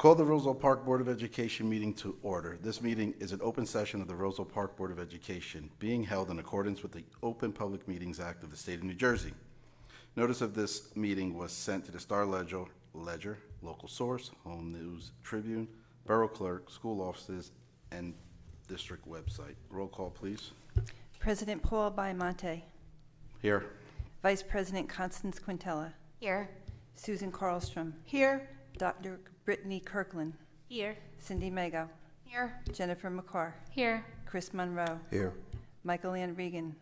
Call the Roselle Park Board of Education meeting to order. This meeting is an open session of the Roselle Park Board of Education, being held in accordance with the Open Public Meetings Act of the State of New Jersey. Notice of this meeting was sent to the Star Ledger, Local Source, Home News Tribune, Borough Clerk, school offices, and district website. Roll call, please. President Paul Baiamonte. Here. Vice President Constance Quintella. Here. Susan Carlstrom. Here. Dr. Brittany Kirkland. Here. Cindy Mago. Here. Jennifer McCarr. Here. Chris Monroe. Here. Michael Ann Regan.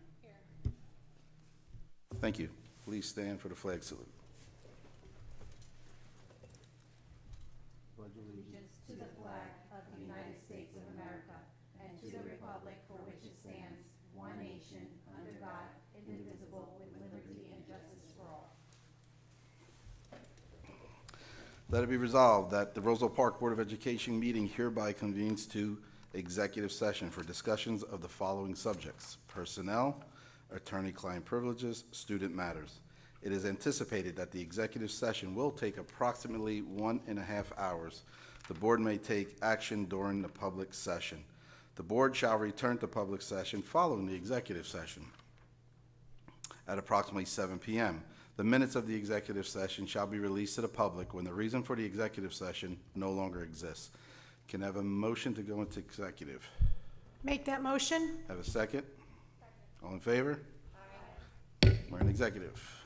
Thank you. Please stand for the flag salute. Allegiance to the flag of the United States of America and to the republic for which it stands, one nation, under God, indivisible, with liberty and justice for all. Let it be resolved that the Roselle Park Board of Education meeting hereby convenes to executive session for discussions of the following subjects: personnel, attorney-client privileges, student matters. It is anticipated that the executive session will take approximately 1.5 hours. The board may take action during the public session. The board shall return to public session following the executive session at approximately 7 p.m. The minutes of the executive session shall be released to the public when the reason for the executive session no longer exists. Can I have a motion to go into executive? Make that motion. Have a second? All in favor? Aye. We're in executive.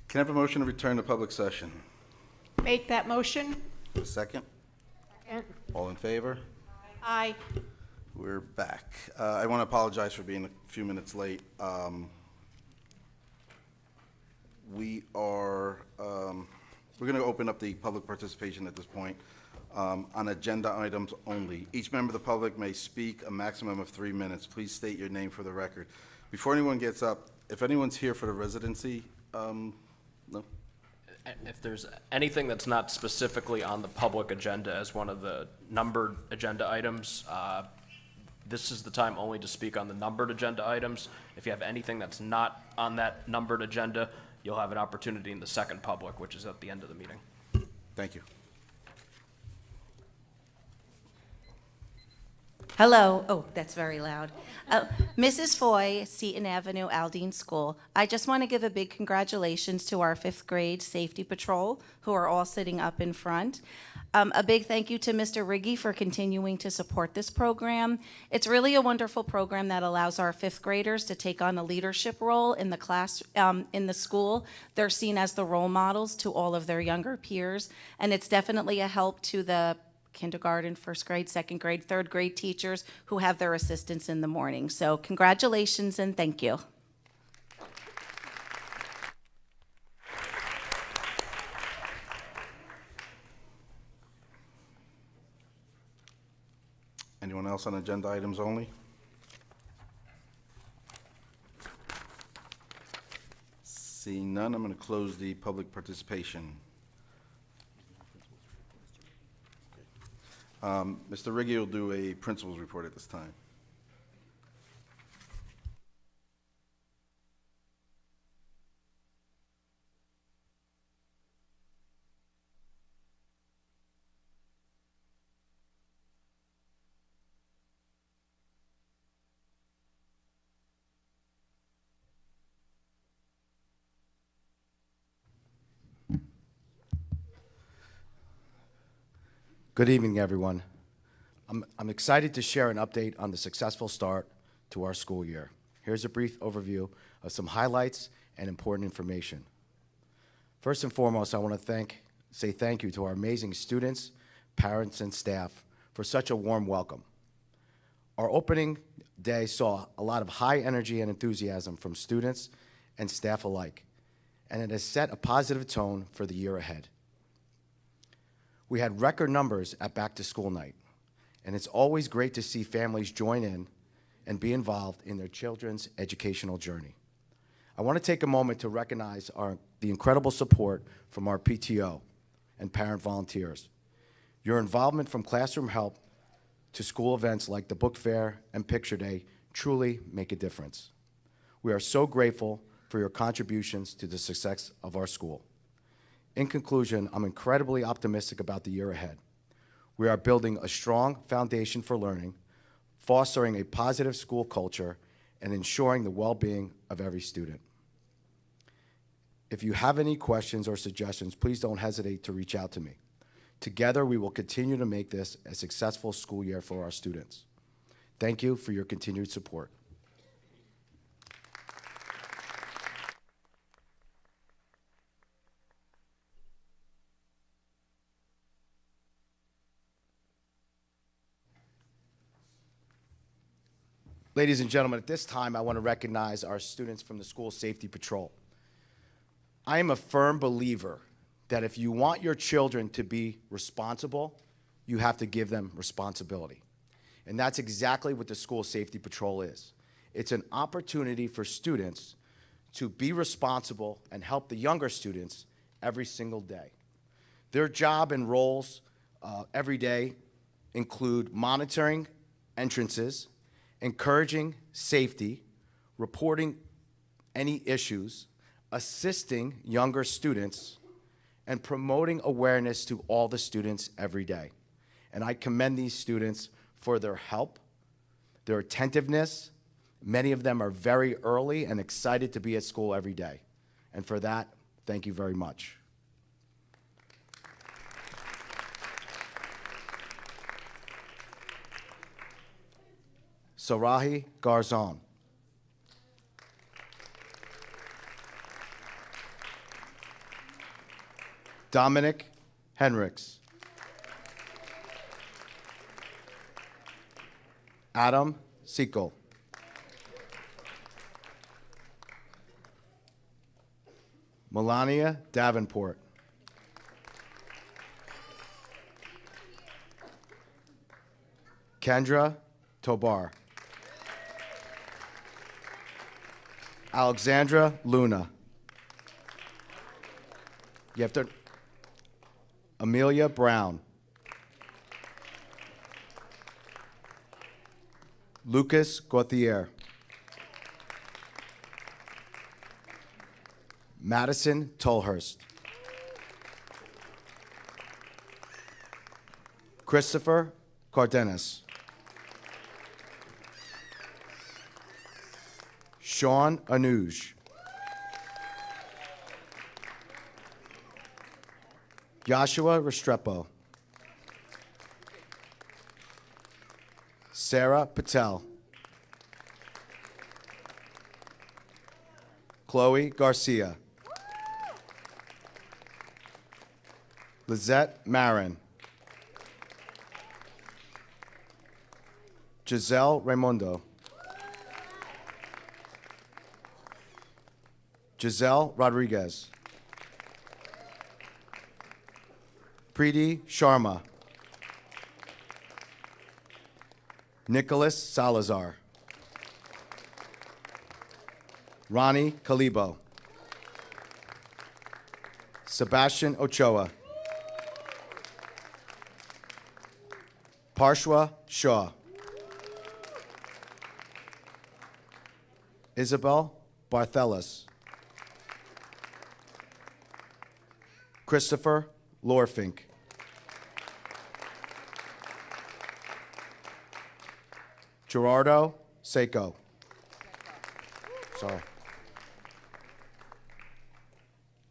Can I have a motion to return to public session? Make that motion. A second? All in favor? Aye. We're back. I want to apologize for being a few minutes late. We're going to open up the public participation at this point on agenda items only. Each member of the public may speak a maximum of 3 minutes. Please state your name for the record. Before anyone gets up, if anyone's here for the residency, no? If there's anything that's not specifically on the public agenda as one of the numbered agenda items, this is the time only to speak on the numbered agenda items. If you have anything that's not on that numbered agenda, you'll have an opportunity in the second public, which is at the end of the meeting. Thank you. Hello. Oh, that's very loud. Mrs. Foy, Seton Avenue, Aldine School. I just want to give a big congratulations to our 5th grade safety patrol, who are all sitting up in front. A big thank you to Mr. Riggy for continuing to support this program. It's really a wonderful program that allows our 5th graders to take on a leadership role in the class, in the school. They're seen as the role models to all of their younger peers, and it's definitely a help to the kindergarten, 1st grade, 2nd grade, 3rd grade teachers who have their assistants in the morning. So congratulations and thank you. Anyone else on agenda items only? Seeing none, I'm going to close the public participation. Mr. Riggi will do a principal's report at this time. Good evening, everyone. I'm excited to share an update on the successful start to our school year. Here's a brief overview of some highlights and important information. First and foremost, I want to say thank you to our amazing students, parents, and staff for such a warm welcome. Our opening day saw a lot of high energy and enthusiasm from students and staff alike, and it has set a positive tone for the year ahead. We had record numbers at Back to School Night, and it's always great to see families join in and be involved in their children's educational journey. I want to take a moment to recognize the incredible support from our PTO and parent volunteers. Your involvement from classroom help to school events like the book fair and picture day truly make a difference. We are so grateful for your contributions to the success of our school. In conclusion, I'm incredibly optimistic about the year ahead. We are building a strong foundation for learning, fostering a positive school culture, and ensuring the well-being of every student. If you have any questions or suggestions, please don't hesitate to reach out to me. Together, we will continue to make this a successful school year for our students. Thank you for your continued support. Ladies and gentlemen, at this time, I want to recognize our students from the School Safety Patrol. I am a firm believer that if you want your children to be responsible, you have to give them responsibility. And that's exactly what the School Safety Patrol is. It's an opportunity for students to be responsible and help the younger students every single day. Their job and roles every day include monitoring entrances, encouraging safety, reporting any issues, assisting younger students, and promoting awareness to all the students every day. And I commend these students for their help, their attentiveness. Many of them are very early and excited to be at school every day. And for that, thank you very much. Sarahi Garzon. Dominic Henricks. Adam Sekel. Melania Davenport. Kendra Tobar. Alexandra Luna. You have to. Amelia Brown. Lucas Gauthier. Madison Tolhurst. Christopher Cardenas. Sean Anuj. Joshua Restrepo. Sarah Patel. Chloe Garcia. Lizette Marin. Giselle Raimondo. Giselle Rodriguez. Preeti Sharma. Nicholas Salazar. Ronnie Calibo. Sebastian Ochoa. Parshwa Shaw. Isabel Barthelos. Christopher Lorfink. Gerardo Seco. Sorry.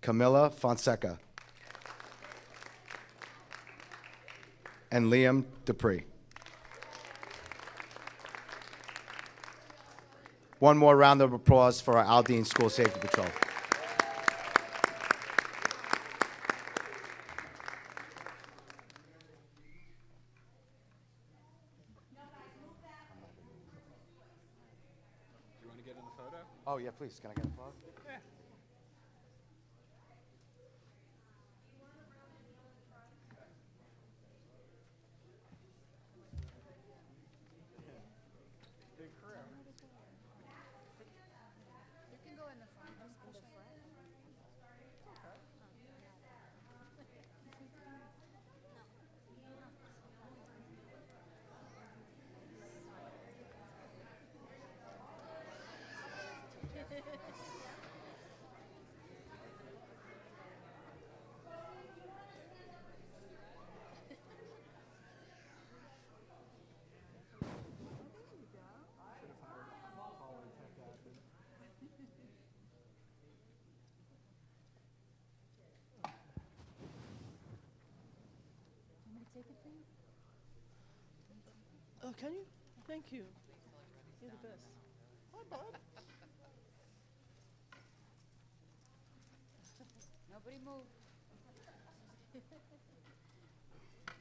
Camilla Fonseca. And Liam Dupree. One more round of applause for our Aldine School Safety Patrol. Oh, yeah, please. Can I get an applause? Oh, can you? Thank you. You're the best. Hi, bud. Nobody move.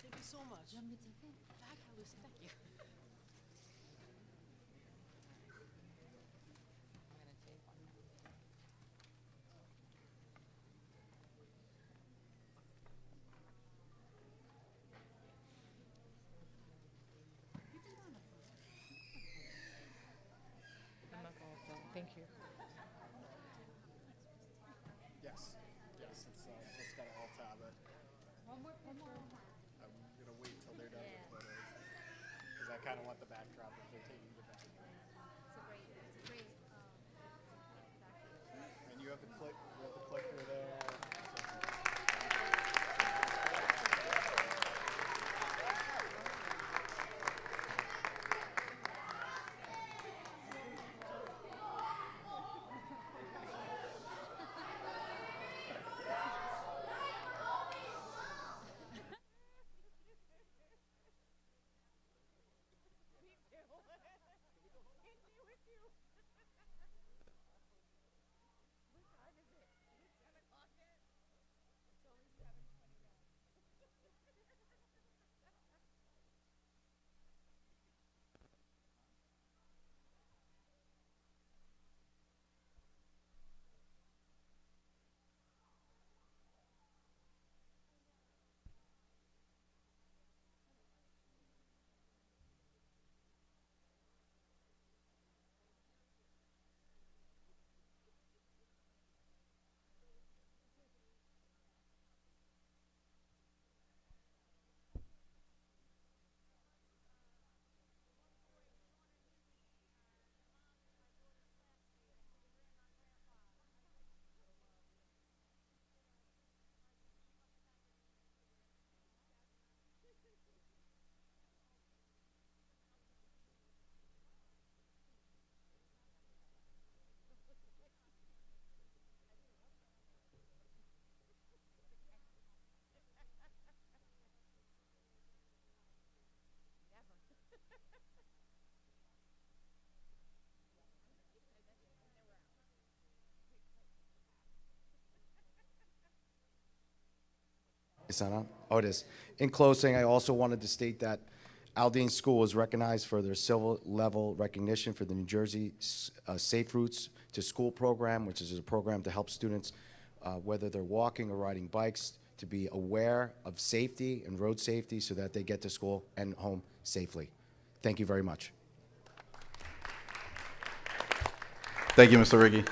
Thank you so much. You want me to take it? Thank you, Lucy. Thank you. I'm not going to. Thank you. Yes, it's got an alt tab. One more. I'm gonna wait till they're done with photos, because I kind of want the backdrop if they're taking the backdrop. It's a great. And you have to click through there. It's not on? Oh, it is. In closing, I also wanted to state that Aldine School is recognized for their silver level recognition for the New Jersey Safe Routes to School program, which is a program to help students, whether they're walking or riding bikes, to be aware of safety and road safety so that they get to school and home safely. Thank you very much. Thank you, Mr. Riggi.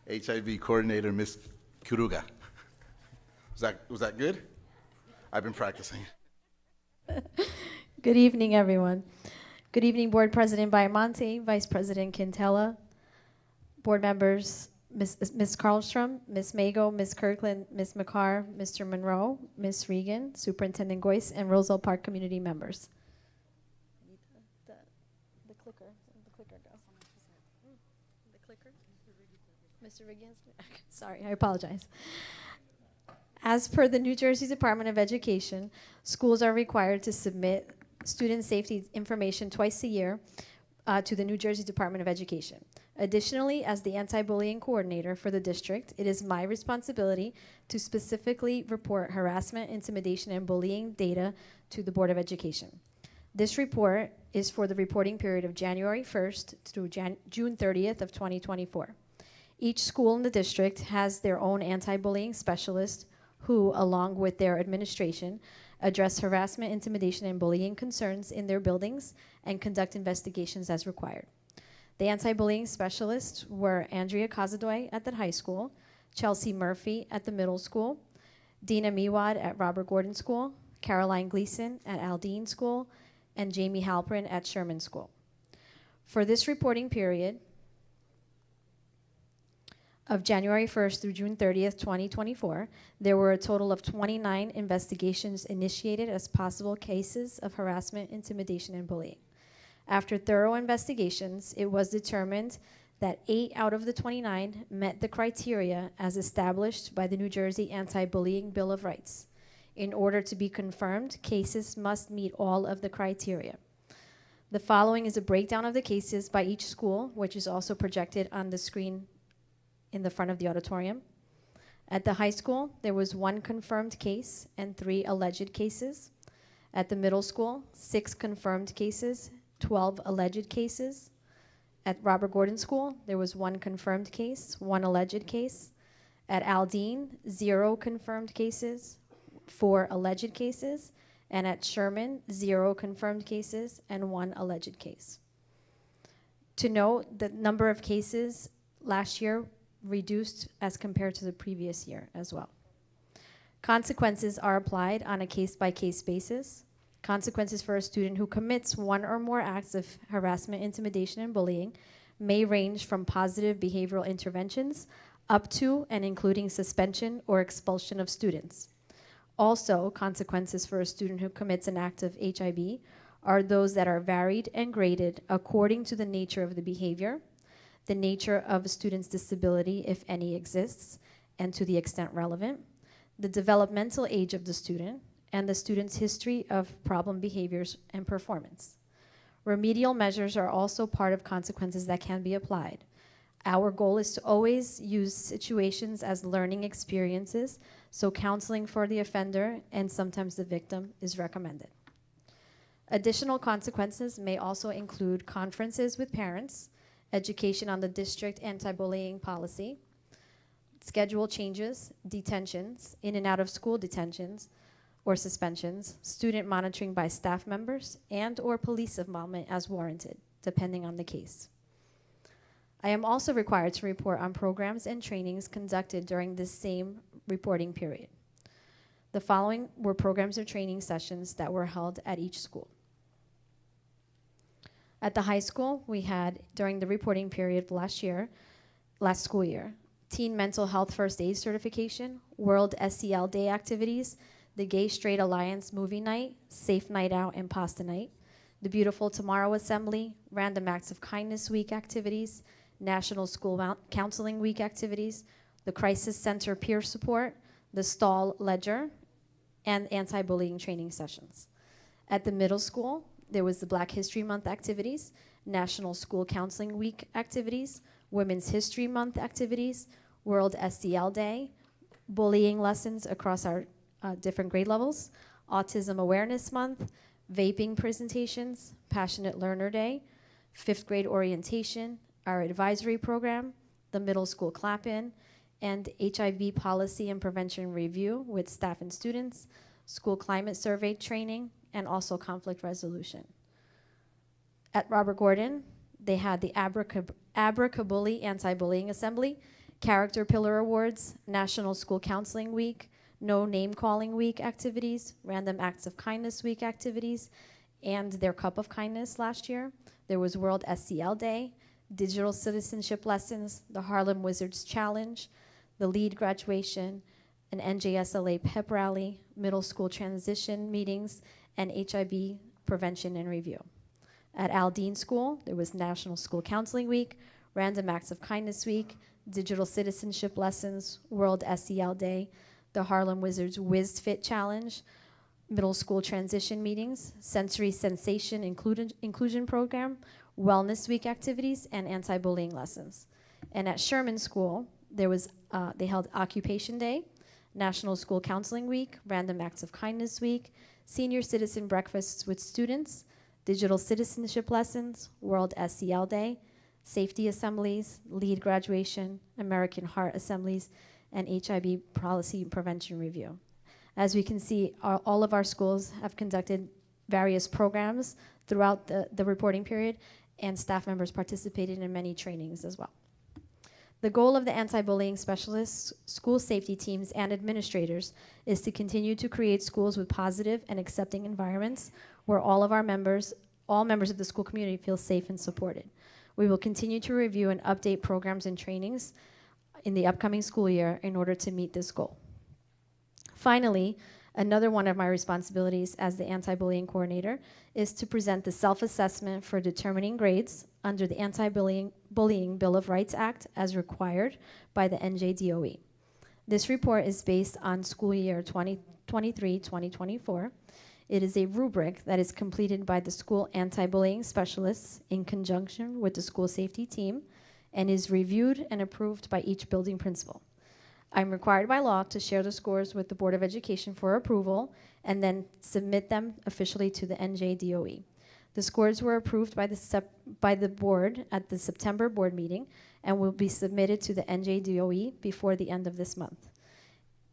HIV Coordinator, Ms. Kuruga. Was that good? I've been practicing. Good evening, everyone. Good evening, Board President Biamonte, Vice President Quintella, board members, Ms. Carlstrom, Ms. Mago, Ms. Kirkland, Ms. McCarr, Mr. Monroe, Ms. Regan, Superintendent Goyce, and Roselle Park community members. The clicker go. The clicker? Mr. Riggi sorry, I apologize. As per the New Jersey Department of Education, schools are required to submit student safety information twice a year to the New Jersey Department of Education. Additionally, as the anti-bullying coordinator for the district, it is my responsibility to specifically report harassment, intimidation, and bullying data to the Board of Education. This report is for the reporting period of January 1st through June 30th of 2024. Each school in the district has their own anti-bullying specialist who, along with their administration, address harassment, intimidation, and bullying concerns in their buildings and conduct investigations as required. The anti-bullying specialists were Andrea Casadoy at the high school, Chelsea Murphy at the middle school, Dina Miwad at Robert Gordon School, Caroline Gleason at Aldine School, and Jamie Halprin at Sherman School. For this reporting period of January 1st through June 30th, 2024, there were a total of 29 investigations initiated as possible cases of harassment, intimidation, and bullying. After thorough investigations, it was determined that 8 out of the 29 met the criteria as established by the New Jersey Anti-Bullying Bill of Rights. In order to be confirmed, cases must meet all of the criteria. The following is a breakdown of the cases by each school, which is also projected on the screen in the front of the auditorium. At the high school, there was 1 confirmed case and 3 alleged cases. At the middle school, 6 confirmed cases, 12 alleged cases. At Robert Gordon School, there was 1 confirmed case, 1 alleged case. At Aldine, 0 confirmed cases, 4 alleged cases. And at Sherman, 0 confirmed cases and 1 alleged case. To note, the number of cases last year reduced as compared to the previous year as well. Consequences are applied on a case-by-case basis. Consequences for a student who commits 1 or more acts of harassment, intimidation, and bullying may range from positive behavioral interventions up to and including suspension or expulsion of students. Also, consequences for a student who commits an act of HIB are those that are varied and graded according to the nature of the behavior, the nature of a student's disability, if any exists, and to the extent relevant, the developmental age of the student, and the student's history of problem behaviors and performance. Remedial measures are also part of consequences that can be applied. Our goal is to always use situations as learning experiences, so counseling for the offender and sometimes the victim is recommended. Additional consequences may also include conferences with parents, education on the district anti-bullying policy, schedule changes, detentions, in and out of school detentions or suspensions, student monitoring by staff members, and or police involvement as warranted, depending on the case. I am also required to report on programs and trainings conducted during this same reporting period. The following were programs or training sessions that were held at each school. At the high school, we had, during the reporting period last school year, Teen Mental Health First Aid Certification, World SEL Day activities, the Gay Straight Alliance Movie Night, Safe Night Out and Pasta Night, the Beautiful Tomorrow Assembly, Random Acts of Kindness Week activities, National School Counseling Week activities, the Crisis Center Peer Support, the Stall Ledger, and anti-bullying training sessions. At the middle school, there was the Black History Month activities, National School Counseling Week activities, Women's History Month activities, World SEL Day, bullying lessons across our different grade levels, Autism Awareness Month, vaping presentations, Passionate Learner Day, 5th grade orientation, our advisory program, the middle school clap-in, and HIV policy and prevention review with staff and students, school climate survey training, and also conflict resolution. At Robert Gordon, they had the Abracabully Anti-Bullying Assembly, Character Pillar Awards, National School Counseling Week, No Name Calling Week activities, Random Acts of Kindness Week activities, and their Cup of Kindness last year. There was World SEL Day, Digital Citizenship Lessons, the Harlem Wizards Challenge, the LEAD graduation, an NJSLA pep rally, middle school transition meetings, and HIV prevention and review. At Aldine School, there was National School Counseling Week, Random Acts of Kindness Week, Digital Citizenship Lessons, World SEL Day, the Harlem Wizards Whiz Fit Challenge, middle school transition meetings, sensory sensation inclusion program, wellness week activities, and anti-bullying lessons. And at Sherman School, there was they held Occupation Day, National School Counseling Week, Random Acts of Kindness Week, Senior Citizen Breakfasts with Students, Digital Citizenship Lessons, World SEL Day, Safety Assemblies, LEAD Graduation, American Heart Assemblies, and HIV Policy and Prevention Review. As we can see, all of our schools have conducted various programs throughout the reporting period, and staff members participated in many trainings as well. The goal of the anti-bullying specialists, school safety teams, and administrators is to continue to create schools with positive and accepting environments where all members of the school community feel safe and supported. We will continue to review and update programs and trainings in the upcoming school year in order to meet this goal. Finally, another one of my responsibilities as the anti-bullying coordinator is to present the self-assessment for determining grades under the Anti-Bullying Bill of Rights Act as required by the NJDOE. This report is based on school year 2023-2024. It is a rubric that is completed by the school anti-bullying specialists in conjunction with the school safety team and is reviewed and approved by each building principal. I'm required by law to share the scores with the Board of Education for approval and then submit them officially to the NJDOE. The scores were approved by the board at the September board meeting and will be submitted to the NJDOE before the end of this month.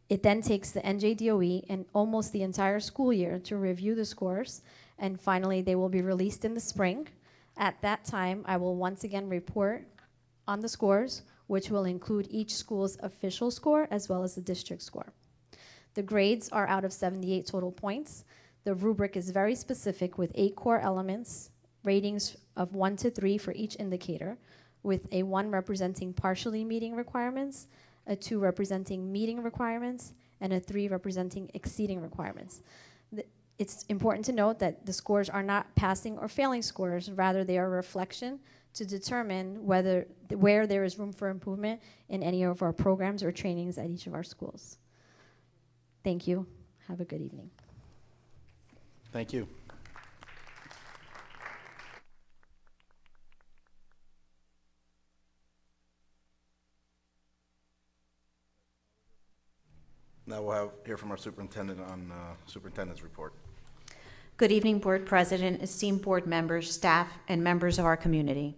It then takes the NJDOE and almost the entire school year to review the scores, and finally they will be released in the spring. At that time, I will once again report on the scores, which will include each school's official score as well as the district score. The grades are out of 78 total points. The rubric is very specific with 8 core elements, ratings of 1 to 3 for each indicator, with a 1 representing partially meeting requirements, a 2 representing meeting requirements, and a 3 representing exceeding requirements. It's important to note that the scores are not passing or failing scores, rather they are a reflection to determine where there is room for improvement in any of our programs or trainings at each of our schools. Thank you. Have a good evening. Thank you. Now we'll hear from our superintendent on superintendent's report. Good evening, Board President, esteemed board members, staff, and members of our community.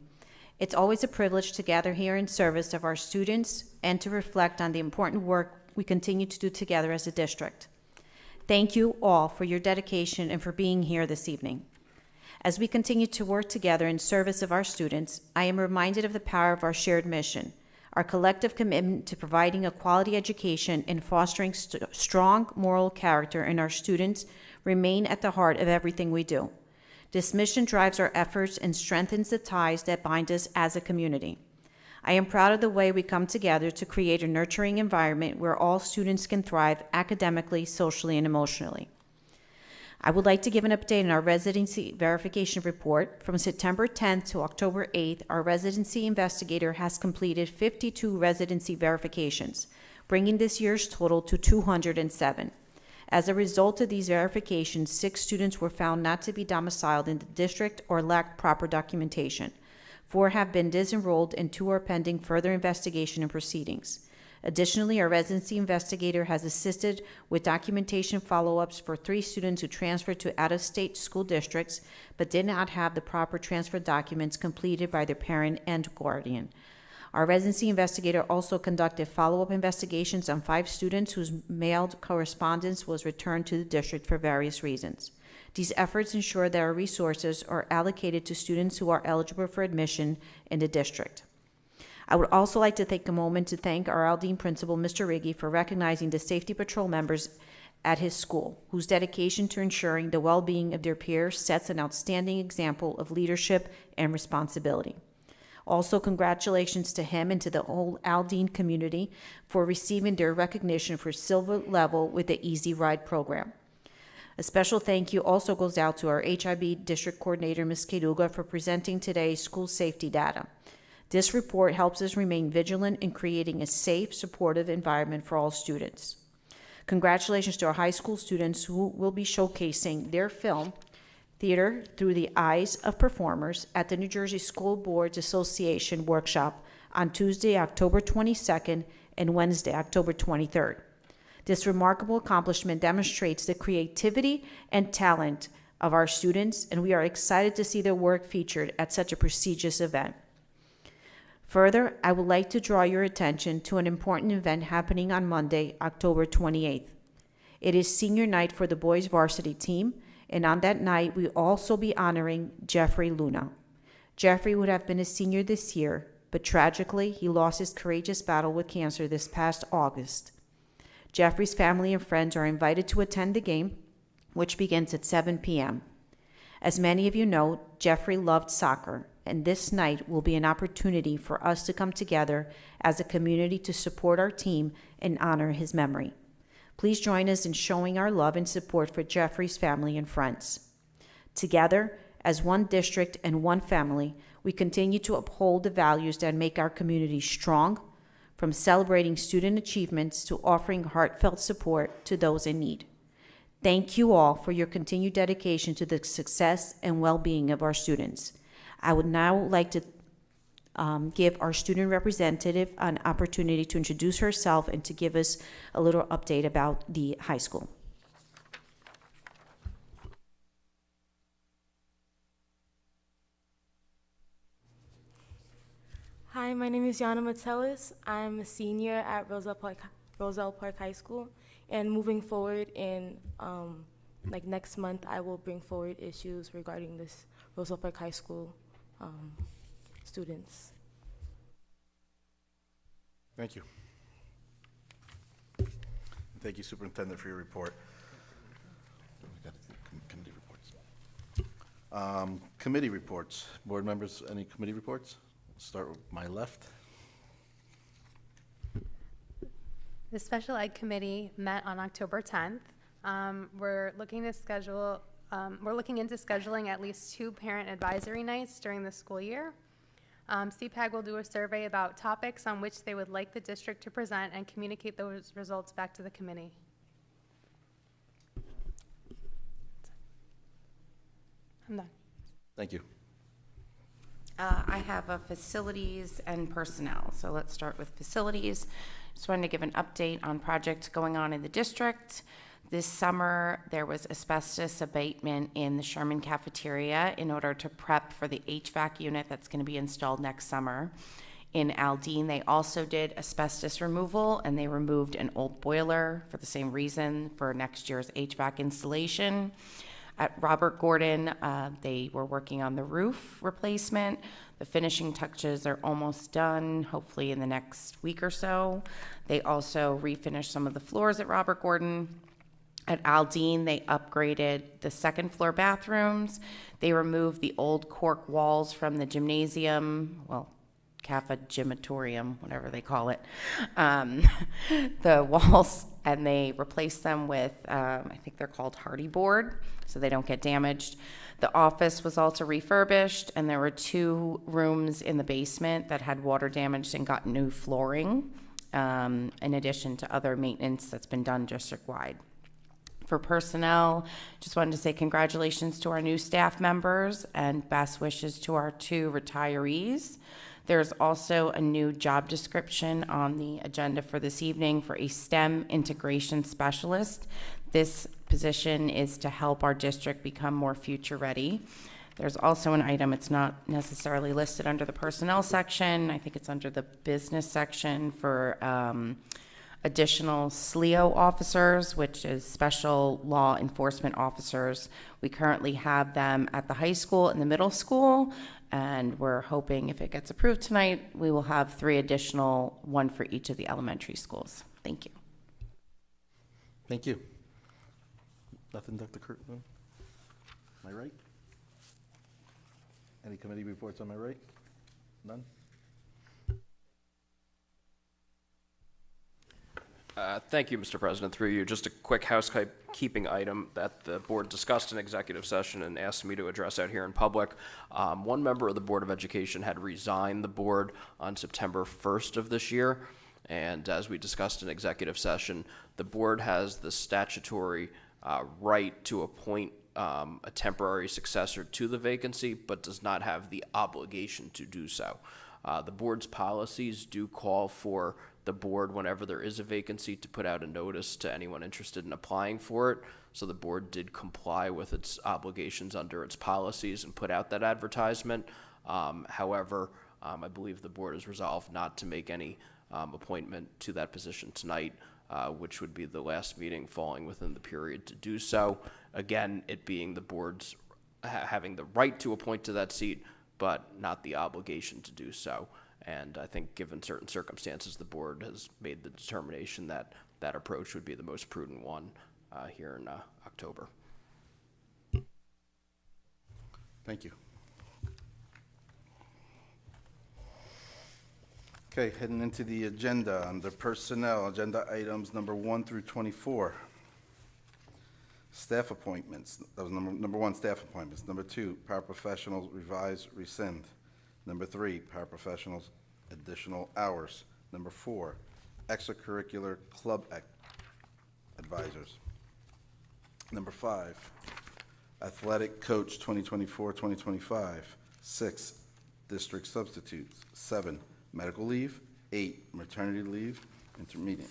It's always a privilege to gather here in service of our students and to reflect on the important work we continue to do together as a district. Thank you all for your dedication and for being here this evening. As we continue to work together in service of our students, I am reminded of the power of our shared mission, our collective commitment to providing a quality education and fostering strong moral character in our students remain at the heart of everything we do. This mission drives our efforts and strengthens the ties that bind us as a community. I am proud of the way we come together to create a nurturing environment where all students can thrive academically, socially, and emotionally. I would like to give an update on our residency verification report. From September 10th to October 8th, our residency investigator has completed 52 residency verifications, bringing this year's total to 207. As a result of these verifications, 6 students were found not to be domiciled in the district or lacked proper documentation. 4 have been disenrolled and 2 are pending further investigation and proceedings. Additionally, our residency investigator has assisted with documentation follow-ups for 3 students who transferred to out-of-state school districts but did not have the proper transfer documents completed by their parent and guardian. Our residency investigator also conducted follow-up investigations on 5 students whose mailed correspondence was returned to the district for various reasons. These efforts ensure that our resources are allocated to students who are eligible for admission in the district. I would also like to take a moment to thank our Aldine principal, Mr. Riggi, for recognizing the Safety Patrol members at his school, whose dedication to ensuring the well-being of their peers sets an outstanding example of leadership and responsibility. Also, congratulations to him and to the whole Aldine community for receiving their recognition for silver level with the Easy Ride program. A special thank you also goes out to our HIB District Coordinator, Ms. Keduga, for presenting today's school safety data. This report helps us remain vigilant in creating a safe, supportive environment for all students. Congratulations to our high school students who will be showcasing their film, Theater Through the Eyes of Performers, at the New Jersey School Boards Association workshop on Tuesday, October 22nd and Wednesday, October 23rd. This remarkable accomplishment demonstrates the creativity and talent of our students, and we are excited to see their work featured at such a prestigious event. Further, I would like to draw your attention to an important event happening on Monday, October 28th. It is senior night for the boys varsity team, and on that night, we also be honoring Jeffrey Luna. Jeffrey would have been a senior this year, but tragically, he lost his courageous battle with cancer this past August. Jeffrey's family and friends are invited to attend the game, which begins at 7 p.m. As many of you know, Jeffrey loved soccer, and this night will be an opportunity for us to come together as a community to support our team and honor his memory. Please join us in showing our love and support for Jeffrey's family and friends. Together, as one district and one family, we continue to uphold the values that make our community strong, from celebrating student achievements to offering heartfelt support to those in need. Thank you all for your continued dedication to the success and well-being of our students. I would now like to give our student representative an opportunity to introduce herself and to give us a little update about the high school. Hi, my name is Yana Metellus. I'm a senior at Roselle Park High School, and moving forward in next month, I will bring forward issues regarding this Roselle Park High School students. Thank you. Thank you, Superintendent, for your report. We got committee reports. Committee reports. Board members, any committee reports? Start with my left. The Special Ed Committee met on October 10th. We're looking into scheduling at least 2 parent advisory nights during the school year. CPAG will do a survey about topics on which they would like the district to present and communicate those results back to the committee. I'm done. Thank you. I have a facilities and personnel. So let's start with facilities. Just wanted to give an update on projects going on in the district. This summer, there was asbestos abatement in the Sherman cafeteria in order to prep for the HVAC unit that's going to be installed next summer. In Aldine, they also did asbestos removal, and they removed an old boiler for the same reason for next year's HVAC installation. At Robert Gordon, they were working on the roof replacement. The finishing touches are almost done, hopefully in the next week or so. They also refinished some of the floors at Robert Gordon. At Aldine, they upgraded the second floor bathrooms. They removed the old cork walls from the gymnasium, well, cafegimatorium, whatever they call it, the walls, and they replaced them with, I think they're called hardy board, so they don't get damaged. The office was also refurbished, and there were 2 rooms in the basement that had water damage and got new flooring, in addition to other maintenance that's been done district-wide. For personnel, just wanted to say congratulations to our new staff members and best wishes to our 2 retirees. There's also a new job description on the agenda for this evening for a STEM integration specialist. This position is to help our district become more future ready. There's also an item, it's not necessarily listed under the personnel section, I think it's under the business section for additional SLEO officers, which is special law enforcement officers. We currently have them at the high school and the middle school, and we're hoping if it gets approved tonight, we will have 3 additional, 1 for each of the elementary schools. Thank you. Thank you. Nothing, Dr. Kurt? No? Am I right? Any committee reports on my right? None? Thank you, Mr. President. Through you, just a quick housekeeping item that the board discussed in executive session and asked me to address out here in public. One member of the Board of Education had resigned the board on September 1st of this year, and as we discussed in executive session, the board has the statutory right to appoint a temporary successor to the vacancy, but does not have the obligation to do so. The board's policies do call for the board, whenever there is a vacancy, to put out a notice to anyone interested in applying for it. So the board did comply with its obligations under its policies and put out that advertisement. However, I believe the board has resolved not to make any appointment to that position tonight, which would be the last meeting falling within the period to do so. Again, it being the board's having the right to appoint to that seat, but not the obligation to do so. And I think given certain circumstances, the board has made the determination that that approach would be the most prudent one here in October. Thank you. Okay, heading into the agenda, under personnel, agenda items number 1 through 24. Staff appointments, that was number 1, staff appointments. Number 2, paraprofessionals, revise, rescind. Number 3, paraprofessionals, additional hours. Number 4, extracurricular club advisors. Number 5, athletic coach 2024-2025. 6, district substitutes. 7, medical leave. 8, maternity leave, intermediate.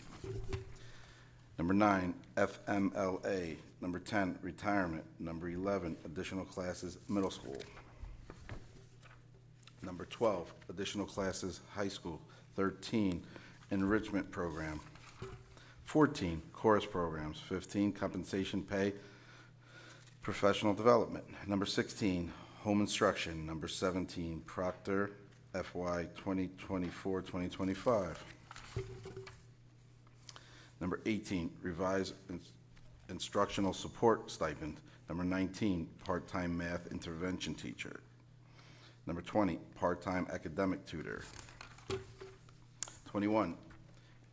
Number 9, FMLA. Number 10, retirement. Number 11, additional classes, middle school. Number 12, additional classes, high school. 13, enrichment program. 14, chorus programs. 15, compensation pay, professional development. Number 16, home instruction. Number 17, Proctor FY 2024-2025. Number 18, revised instructional support stipend. Number 19, part-time math intervention teacher. Number 20, part-time academic tutor. 21,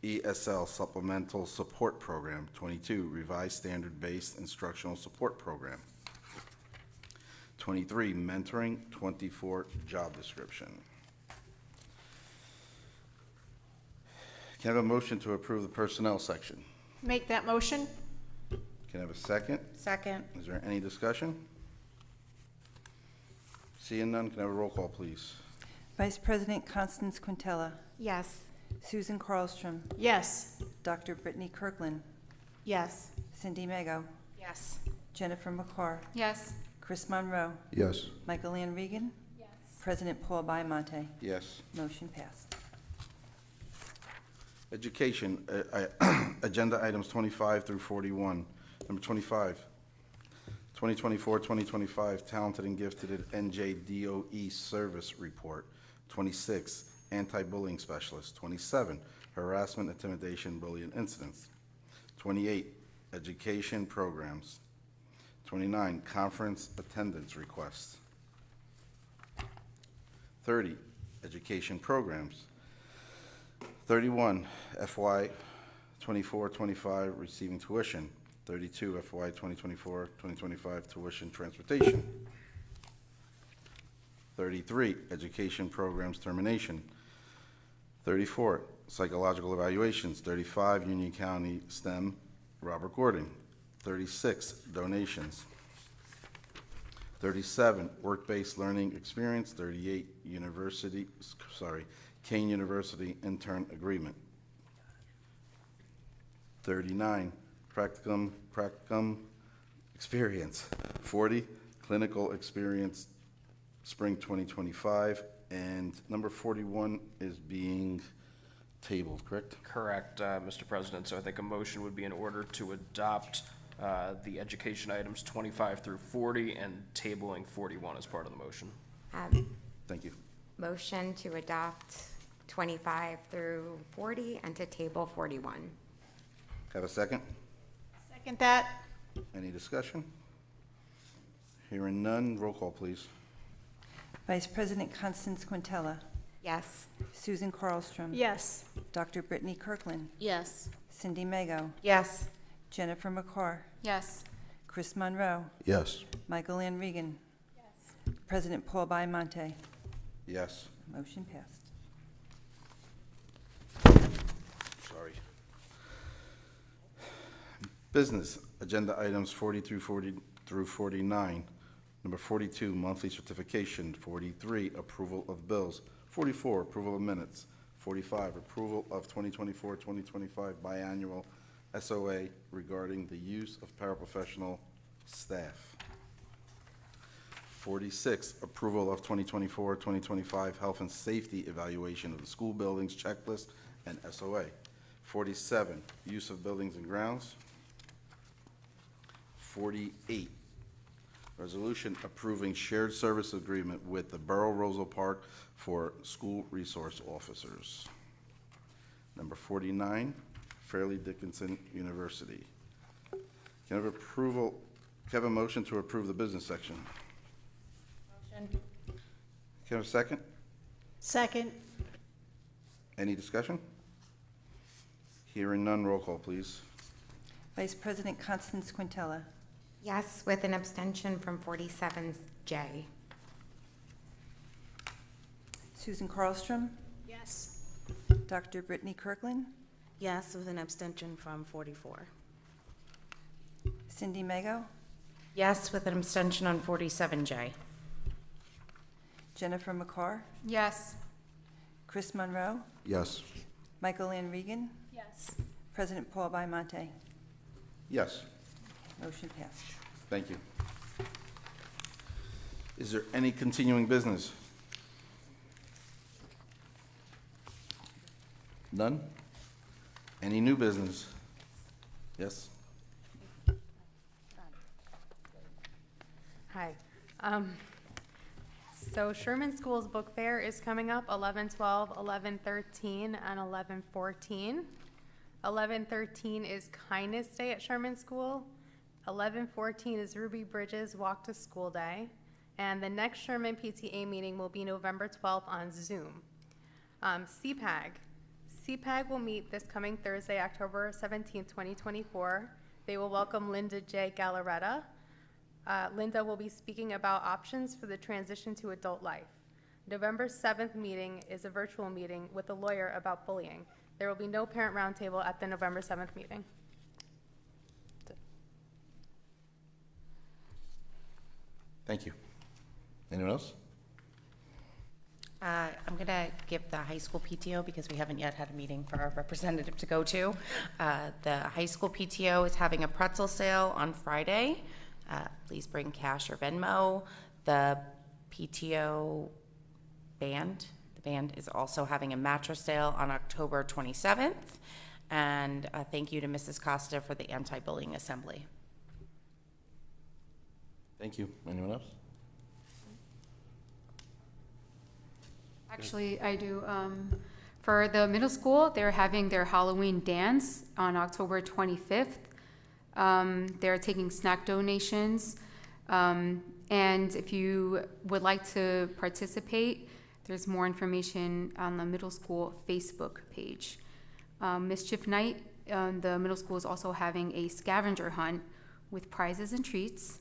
ESL supplemental support program. 22, revised standard-based instructional support program. 23, mentoring. 24, job description. Can I have a motion to approve the personnel section? Make that motion. Can I have a second? Second. Is there any discussion? Seeing none, can I have a roll call, please? Vice President Constance Quintella, Yes. Susan Carlstrom, Yes. Dr. Brittany Kirkland, Yes. Cindy Mago, Yes. Jennifer McCarr, Yes. Chris Monroe, Yes. Michael Ann Regan, President Paul Bymonte. Yes. Motion passed. Education, agenda items 25 through 41. Number 25, 2024-2025 Talented and Gifted NJDOE Service Report. 26, Anti-Bullying Specialist. 27, Harassment, Intimidation, Bullying Incidents. 28, Education Programs. 29, Conference Attendance Requests. 30, Education Programs. 31, FY 24-25 Receiving Tuition. 32, FY 2024-2025 Tuition Transportation. 33, Education Programs Termination. 34, Psychological Evaluations. 35, Union County STEM, Robert Gordon. 36, donations. 37, work-based learning experience. 38, Kane University intern agreement. 39, practicum experience. 40, clinical experience, spring 2025. And number 41 is being tabled, correct? Correct, Mr. President. So I think a motion would be in order to adopt the education items 25 through 40 and tabling 41 as part of the motion. Thank you. Motion to adopt 25 through 40 and to table 41. Have a second? Second that. Any discussion? Hearing none, roll call, please. Vice President Constance Quintella. Yes. Susan Carlstrom. Yes. Dr. Brittany Kirkland. Yes. Cindy Mago. Yes. Jennifer McCarr. Yes. Chris Monroe. Yes. Michael Ann Regan. President Paul Baiamonte. Yes. Motion passed. Sorry. Business, agenda items 40 through 49. Number 42, monthly certification. 43, approval of bills. 44, approval of minutes. 45, approval of 2024-2025 biannual SOA regarding the use of paraprofessional staff. 46, approval of 2024-2025 health and safety evaluation of the school buildings checklist and SOA. 47, use of buildings and grounds. 48, resolution approving shared service agreement with the Borough Roselle Park for school resource officers. Number 49, Fairleigh Dickinson University. Can I have a motion to approve the business section? Motion. Can I have a second? Second. Any discussion? Hearing none, roll call, please. Vice President Constance Quintella. Yes, with an abstention from 47J. Susan Carlstrom. Yes. Dr. Brittany Kirkland. Yes, with an abstention from 44. Cindy Mago. Yes, with an abstention on 47J. Jennifer McCarr. Yes. Chris Monroe. Yes. Michael Ann Regan. Yes. President Paul Baiamonte. Yes. Motion passed. Thank you. Is there any continuing business? None? Any new business? Yes? Hi. So Sherman School's book fair is coming up 11/12, 11/13, and 11/14. 11/13 is Kindness Day at Sherman School. 11/14 is Ruby Bridges Walk to School Day. And the next Sherman PTA meeting will be November 12th on Zoom. CPAG. CPAG will meet this coming Thursday, October 17th, 2024. They will welcome Linda J. Galaretta. Linda will be speaking about options for the transition to adult life. November 7th meeting is a virtual meeting with a lawyer about bullying. There will be no parent roundtable at the November 7th meeting. Thank you. Anyone else? I'm going to give the high school PTO because we haven't yet had a meeting for our representative to go to. The high school PTO is having a pretzel sale on Friday. Please bring cash or Venmo. The PTO band, the band is also having a mattress sale on October 27th. And thank you to Mrs. Costa for the anti-bullying assembly. Thank you. Anyone else? Actually, I do. For the middle school, they're having their Halloween dance on October 25th. They're taking snack donations. And if you would like to participate, there's more information on the middle school Facebook page. Mischief Night, the middle school is also having a scavenger hunt with prizes and treats.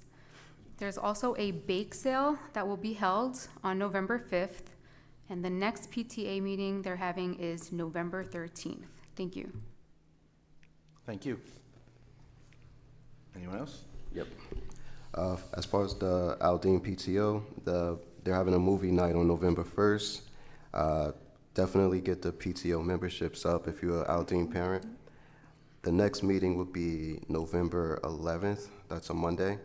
There's also a bake sale that will be held on November 5th. And the next PTA meeting they're having is November 13th. Thank you. Thank you. Anyone else? Yep. As far as the Aldine PTO, they're having a movie night on November 1st. Definitely get the PTO memberships up if you're an Aldine parent. The next meeting will be November 11th. That's a Monday.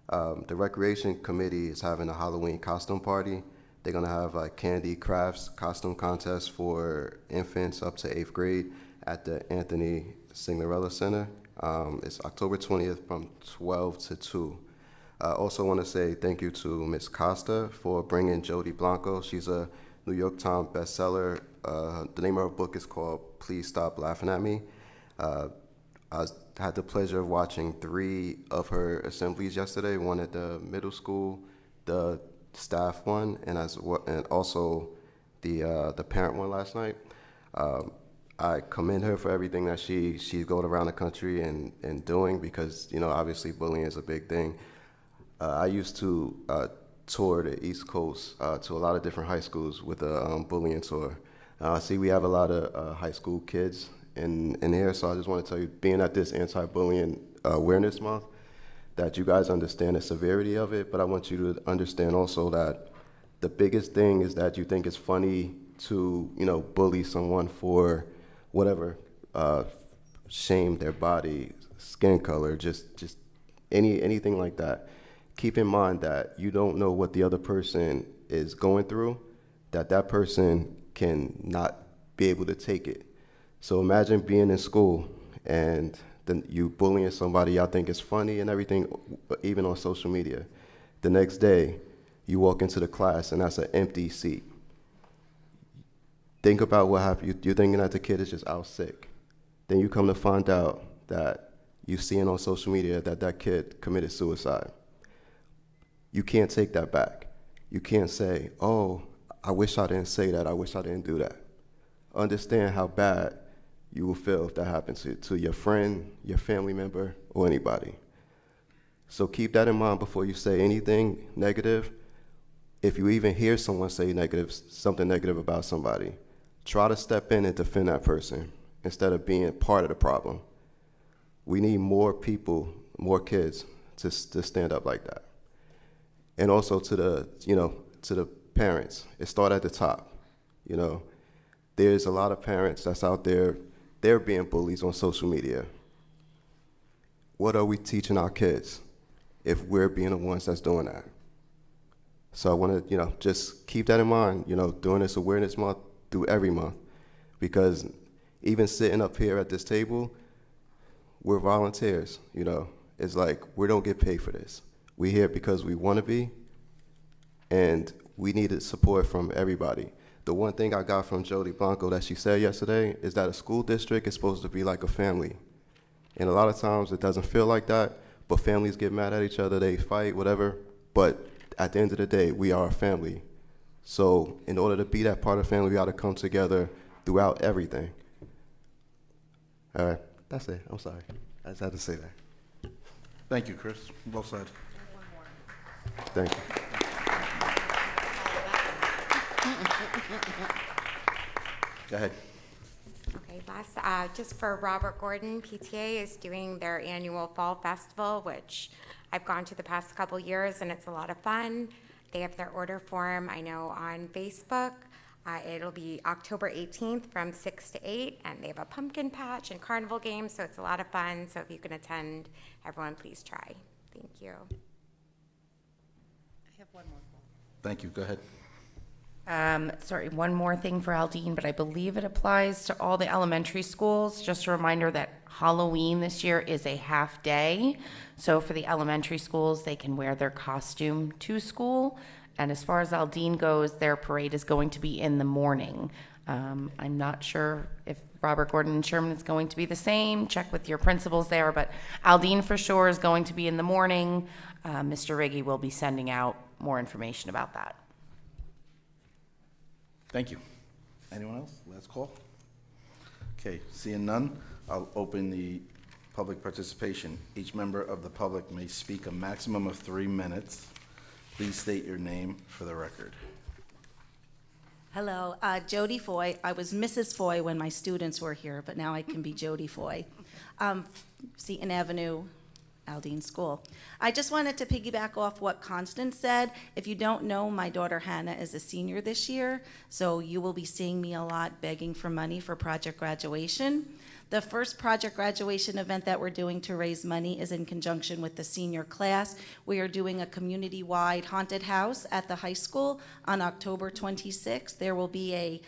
The Recreation Committee is having a Halloween costume party. They're gonna have a candy crafts costume contest for infants up to 8th grade at the Anthony Signorella Center. It's October 20th from 12 to 2. I also want to say thank you to Ms. Costa for bringing Jody Blanco. She's a New York Times bestseller. The name of her book is called Please Stop Laughing at Me. I had the pleasure of watching 3 of her assemblies yesterday, one at the middle school, the staff one, and also the parent one last night. I commend her for everything that she's going around the country and doing, because, you know, obviously bullying is a big thing. I used to tour the East Coast to a lot of different high schools with a bullying tour. See, we have a lot of high school kids in here, so I just want to tell you, being at this Anti-Bullying Awareness Month, that you guys understand the severity of it, but I want you to understand also that the biggest thing is that you think it's funny to, you know, bully someone for whatever, shame their body, skin color, just anything like that. Keep in mind that you don't know what the other person is going through, that person can not be able to take it. So imagine being in school and then you bullying somebody y'all think is funny and everything, even on social media. The next day, you walk into the class and that's an empty seat. Think about what happened. You're thinking that the kid is just out sick. Then you come to find out that you're seeing on social media that kid committed suicide. You can't take that back. You can't say, oh, I wish I didn't say that. I wish I didn't do that. Understand how bad you will feel if that happens to your friend, your family member, or anybody. So keep that in mind before you say anything negative. If you even hear someone say something negative about somebody, try to step in and defend that person instead of being part of the problem. We need more people, more kids to stand up like that. And also to the parents, it starts at the top. You know, there's a lot of parents that's out there, they're being bullies on social media. What are we teaching our kids if we're being the ones that's doing that? So I want to, just keep that in mind, during this awareness month, through every month, because even sitting up here at this table, we're volunteers, It's like, we don't get paid for this. We're here because we want to be, and we needed support from everybody. The one thing I got from Jody Blanco that she said yesterday is that a school district is supposed to be like a family. And a lot of times it doesn't feel like that, but families get mad at each other, they fight, whatever. But at the end of the day, we are a family. So in order to be that part of the family, we got to come together throughout everything. All right, that's it. I'm sorry. I just had to say that. Thank you, Chris. Well said. Thank you. Go ahead. Okay, just for Robert Gordon, PTA is doing their annual Fall Festival, which I've gone to the past couple years, and it's a lot of fun. They have their order form, I know, on Facebook. It'll be October 18th from 6 to 8, and they have a pumpkin patch and carnival games, so it's a lot of fun. So if you can attend, everyone, please try. Thank you. I have one more. Thank you. Go ahead. Sorry, one more thing for Aldine, but I believe it applies to all the elementary schools. Just a reminder that Halloween this year is a half day. So for the elementary schools, they can wear their costume to school. And as far as Aldine goes, their parade is going to be in the morning. I'm not sure if Robert Gordon and Sherman is going to be the same. Check with your principals there, but Aldine for sure is going to be in the morning. Mr. Riggi will be sending out more information about that. Thank you. Anyone else? Last call. Okay, seeing none, I'll open the public participation. Each member of the public may speak a maximum of 3 minutes. Please state your name for the record. Hello, Jody Foy. I was Mrs. Foy when my students were here, but now I can be Jody Foy. Seton Avenue Aldine School. I just wanted to piggyback off what Constance said. If you don't know, my daughter Hannah is a senior this year, so you will be seeing me a lot begging for money for project graduation. The first project graduation event that we're doing to raise money is in conjunction with the senior class. We are doing a community-wide haunted house at the high school on October 26th. There will be a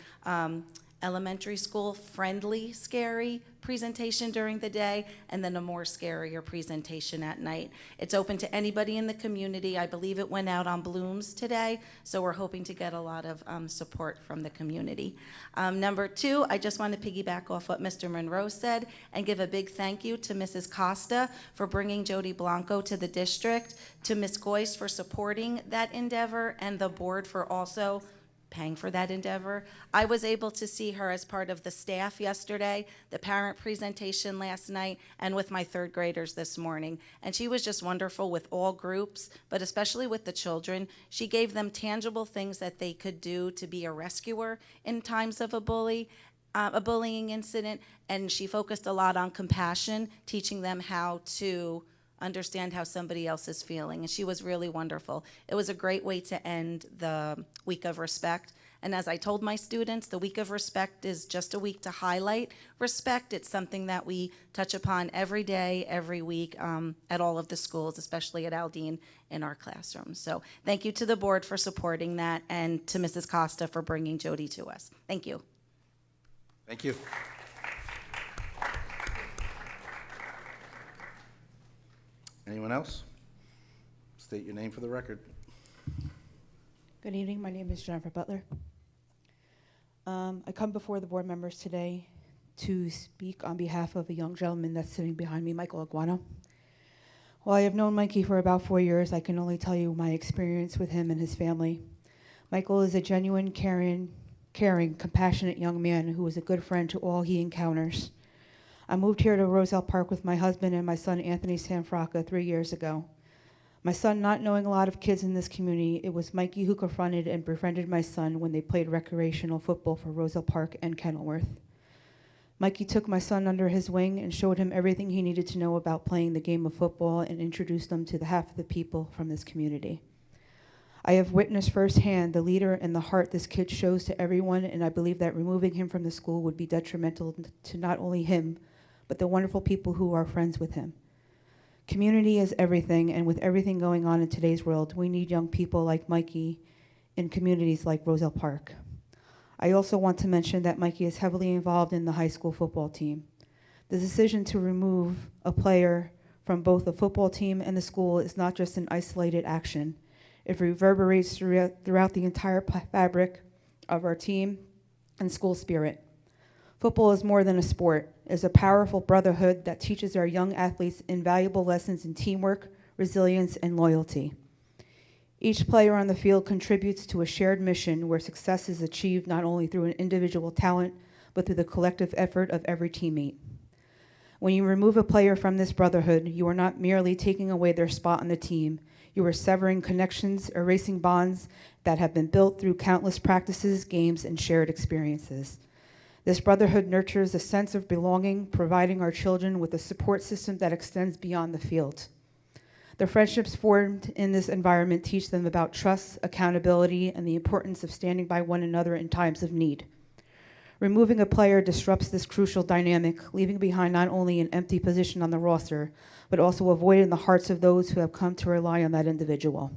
elementary school friendly, scary presentation during the day, and then a more scarier presentation at night. It's open to anybody in the community. I believe it went out on Blooms today, so we're hoping to get a lot of support from the community. Number two, I just want to piggyback off what Mr. Monroe said and give a big thank you to Mrs. Costa for bringing Jody Blanco to the district, to Ms. Goyce for supporting that endeavor, and the board for also paying for that endeavor. I was able to see her as part of the staff yesterday, the parent presentation last night, and with my third graders this morning. And she was just wonderful with all groups, but especially with the children. She gave them tangible things that they could do to be a rescuer in times of a bullying incident, and she focused a lot on compassion, teaching them how to understand how somebody else is feeling, and she was really wonderful. It was a great way to end the Week of Respect, and as I told my students, the Week of Respect is just a week to highlight respect. It's something that we touch upon every day, every week at all of the schools, especially at Aldine in our classrooms. So thank you to the board for supporting that, and to Mrs. Costa for bringing Jody to us. Thank you. Thank you. Anyone else? State your name for the record. Good evening. My name is Jennifer Butler. I come before the board members today to speak on behalf of a young gentleman that's sitting behind me, Michael Aguano. While I have known Mikey for about 4 years, I can only tell you my experience with him and his family. Michael is a genuine, caring, compassionate young man who is a good friend to all he encounters. I moved here to Roselle Park with my husband and my son, Anthony Sanfraca, 3 years ago. My son, not knowing a lot of kids in this community, it was Mikey who confronted and befriended my son when they played recreational football for Roselle Park and Kenilworth. Mikey took my son under his wing and showed him everything he needed to know about playing the game of football and introduced him to the half of the people from this community. I have witnessed firsthand the leader and the heart this kid shows to everyone, and I believe that removing him from the school would be detrimental to not only him, but the wonderful people who are friends with him. Community is everything, and with everything going on in today's world, we need young people like Mikey in communities like Roselle Park. I also want to mention that Mikey is heavily involved in the high school football team. The decision to remove a player from both the football team and the school is not just an isolated action. It reverberates throughout the entire fabric of our team and school spirit. Football is more than a sport. It's a powerful brotherhood that teaches our young athletes invaluable lessons in teamwork, resilience, and loyalty. Each player on the field contributes to a shared mission where success is achieved not only through an individual talent, but through the collective effort of every teammate. When you remove a player from this brotherhood, you are not merely taking away their spot on the team. You are severing connections, erasing bonds that have been built through countless practices, games, and shared experiences. This brotherhood nurtures a sense of belonging, providing our children with a support system that extends beyond the field. The friendships formed in this environment teach them about trust, accountability, and the importance of standing by one another in times of need. Removing a player disrupts this crucial dynamic, leaving behind not only an empty position on the roster, but also a void in the hearts of those who have come to rely on that individual.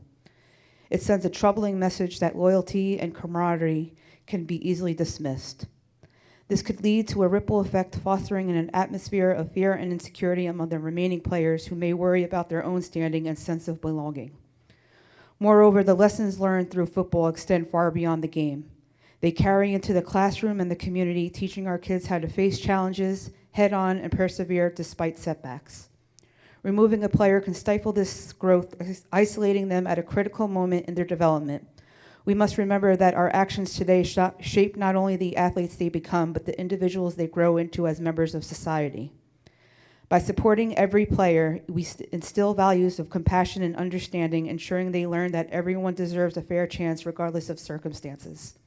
It sends a troubling message that loyalty and camaraderie can be easily dismissed. This could lead to a ripple effect, fostering an atmosphere of fear and insecurity among the remaining players who may worry about their own standing and sense of belonging. Moreover, the lessons learned through football extend far beyond the game. They carry into the classroom and the community, teaching our kids how to face challenges head on and persevere despite setbacks. Removing a player can stifle this growth, isolating them at a critical moment in their development. We must remember that our actions today shape not only the athletes they become, but the individuals they grow into as members of society. By supporting every player, we instill values of compassion and understanding, ensuring they learn that everyone deserves a fair chance regardless of circumstances.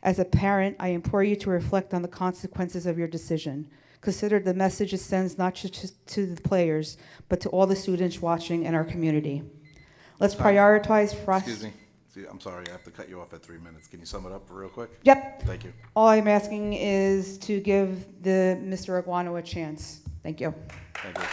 As a parent, I implore you to reflect on the consequences of your decision. consider the message it sends not just to the players, but to all the students watching in our community. Let's prioritize Excuse me. I'm sorry, I have to cut you off at 3 minutes. Can you sum it up real quick? Yep. Thank you. All I'm asking is to give the Mr. Aguano a chance. Thank you. Thank you.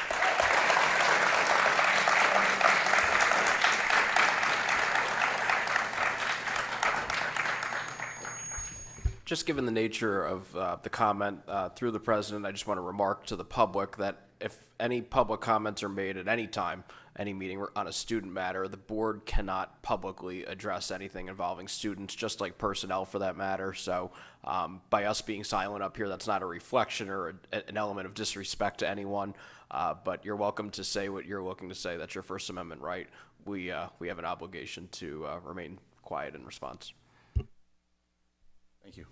Just given the nature of the comment through the president, I just want to remark to the public that if any public comments are made at any time, any meeting on a student matter, the board cannot publicly address anything involving students, just like personnel for that matter. So by us being silent up here, that's not a reflection or an element of disrespect to anyone, but you're welcome to say what you're looking to say. That's your First Amendment right. We have an obligation to remain quiet in response. Thank you.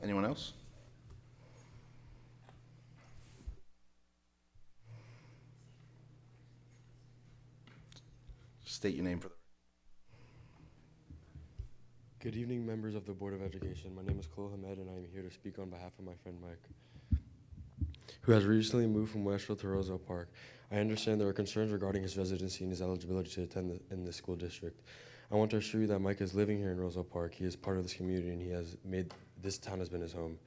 Anyone else? State your name for the. Good evening, members of the Board of Education. My name is Khalil Hamed, and I am here to speak on behalf of my friend Mike, who has recently moved from Westfield to Roselle Park. I understand there are concerns regarding his residency and his eligibility to attend in the school district. I want to assure you that Mike is living here in Roselle Park. He is part of this community, and he has made this town has been his home.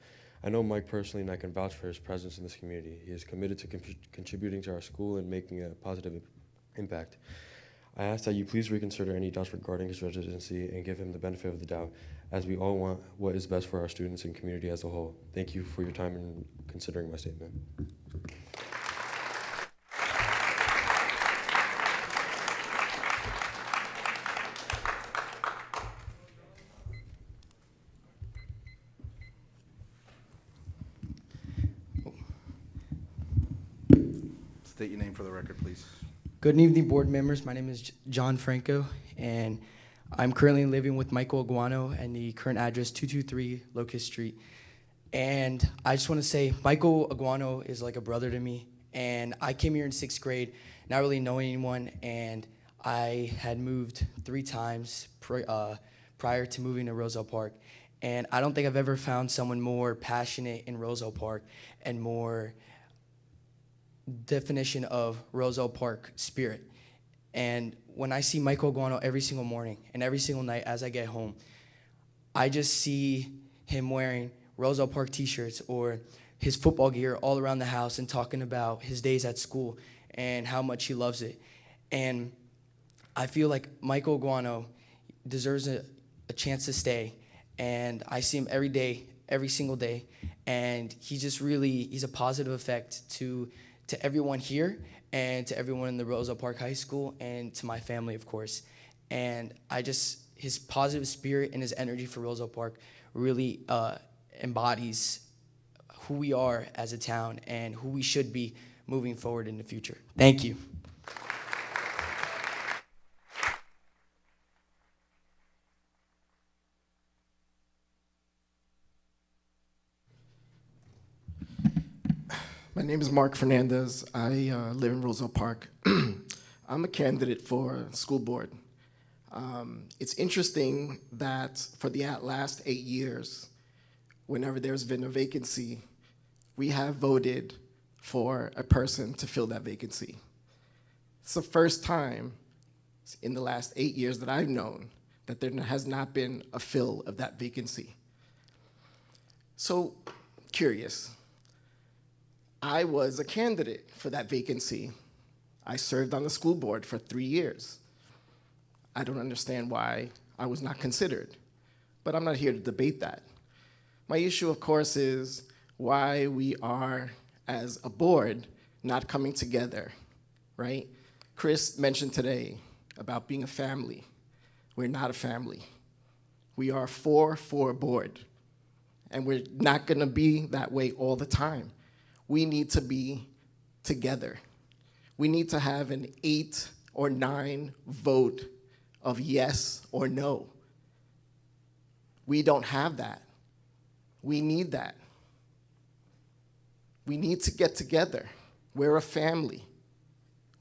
I know Mike personally, and I can vouch for his presence in this community. He is committed to contributing to our school and making a positive impact. I ask that you please reconsider any doubts regarding his residency and give him the benefit of the doubt, as we all want what is best for our students and community as a whole. Thank you for your time and considering my statement. State your name for the record, please. Good evening, board members. My name is John Franco, and I'm currently living with Michael Aguano and the current address 223 Locust Street. And I just want to say Michael Aguano is like a brother to me, and I came here in 6th grade not really knowing anyone, and I had moved 3 times prior to moving to Roselle Park. And I don't think I've ever found someone more passionate in Roselle Park and more definition of Roselle Park spirit. And when I see Michael Aguano every single morning and every single night as I get home, I just see him wearing Roselle Park t-shirts or his football gear all around the house and talking about his days at school and how much he loves it. And I feel like Michael Aguano deserves a chance to stay. And I see him every day, every single day. And he's a positive effect to everyone here and to everyone in the Roselle Park High School and to my family, of course. And his positive spirit and his energy for Roselle Park really embodies who we are as a town and who we should be moving forward in the future. Thank you. My name is Mark Fernandez. I live in Roselle Park. I'm a candidate for school board. It's interesting that for the last 8 years, whenever there's been a vacancy, we have voted for a person to fill that vacancy. It's the first time in the last 8 years that I've known that there has not been a fill of that vacancy. So, curious. I was a candidate for that vacancy. I served on the school board for 3 years. I don't understand why I was not considered, but I'm not here to debate that. My issue, of course, is why we are, as a board, not coming together, right? Chris mentioned today about being a family. We're not a family. We are a 4-4 board, and we're not gonna be that way all the time. We need to be together. We need to have an 8 or 9 vote of yes or no. We don't have that. We need that. We need to get together. We're a family.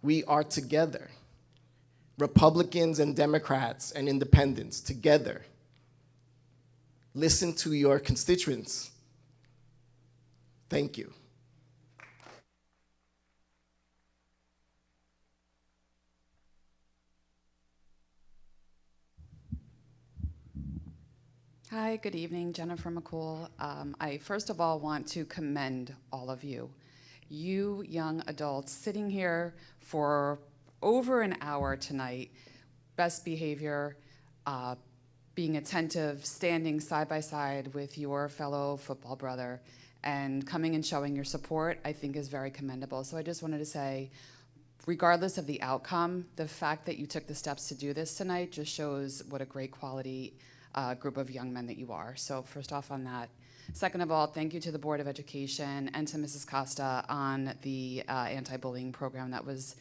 We are together. Republicans and Democrats and independents together. Listen to your constituents. Thank you. Hi, good evening, Jennifer McCool. I first of all want to commend all of you. You young adults sitting here for over an hour tonight, best behavior, being attentive, standing side by side with your fellow football brother, and coming and showing your support, I think is very commendable. So I just wanted to say, regardless of the outcome, the fact that you took the steps to do this tonight just shows what a great quality group of young men that you are. So first off on that. Second of all, thank you to the Board of Education and to Mrs. Costa on the anti-bullying program that was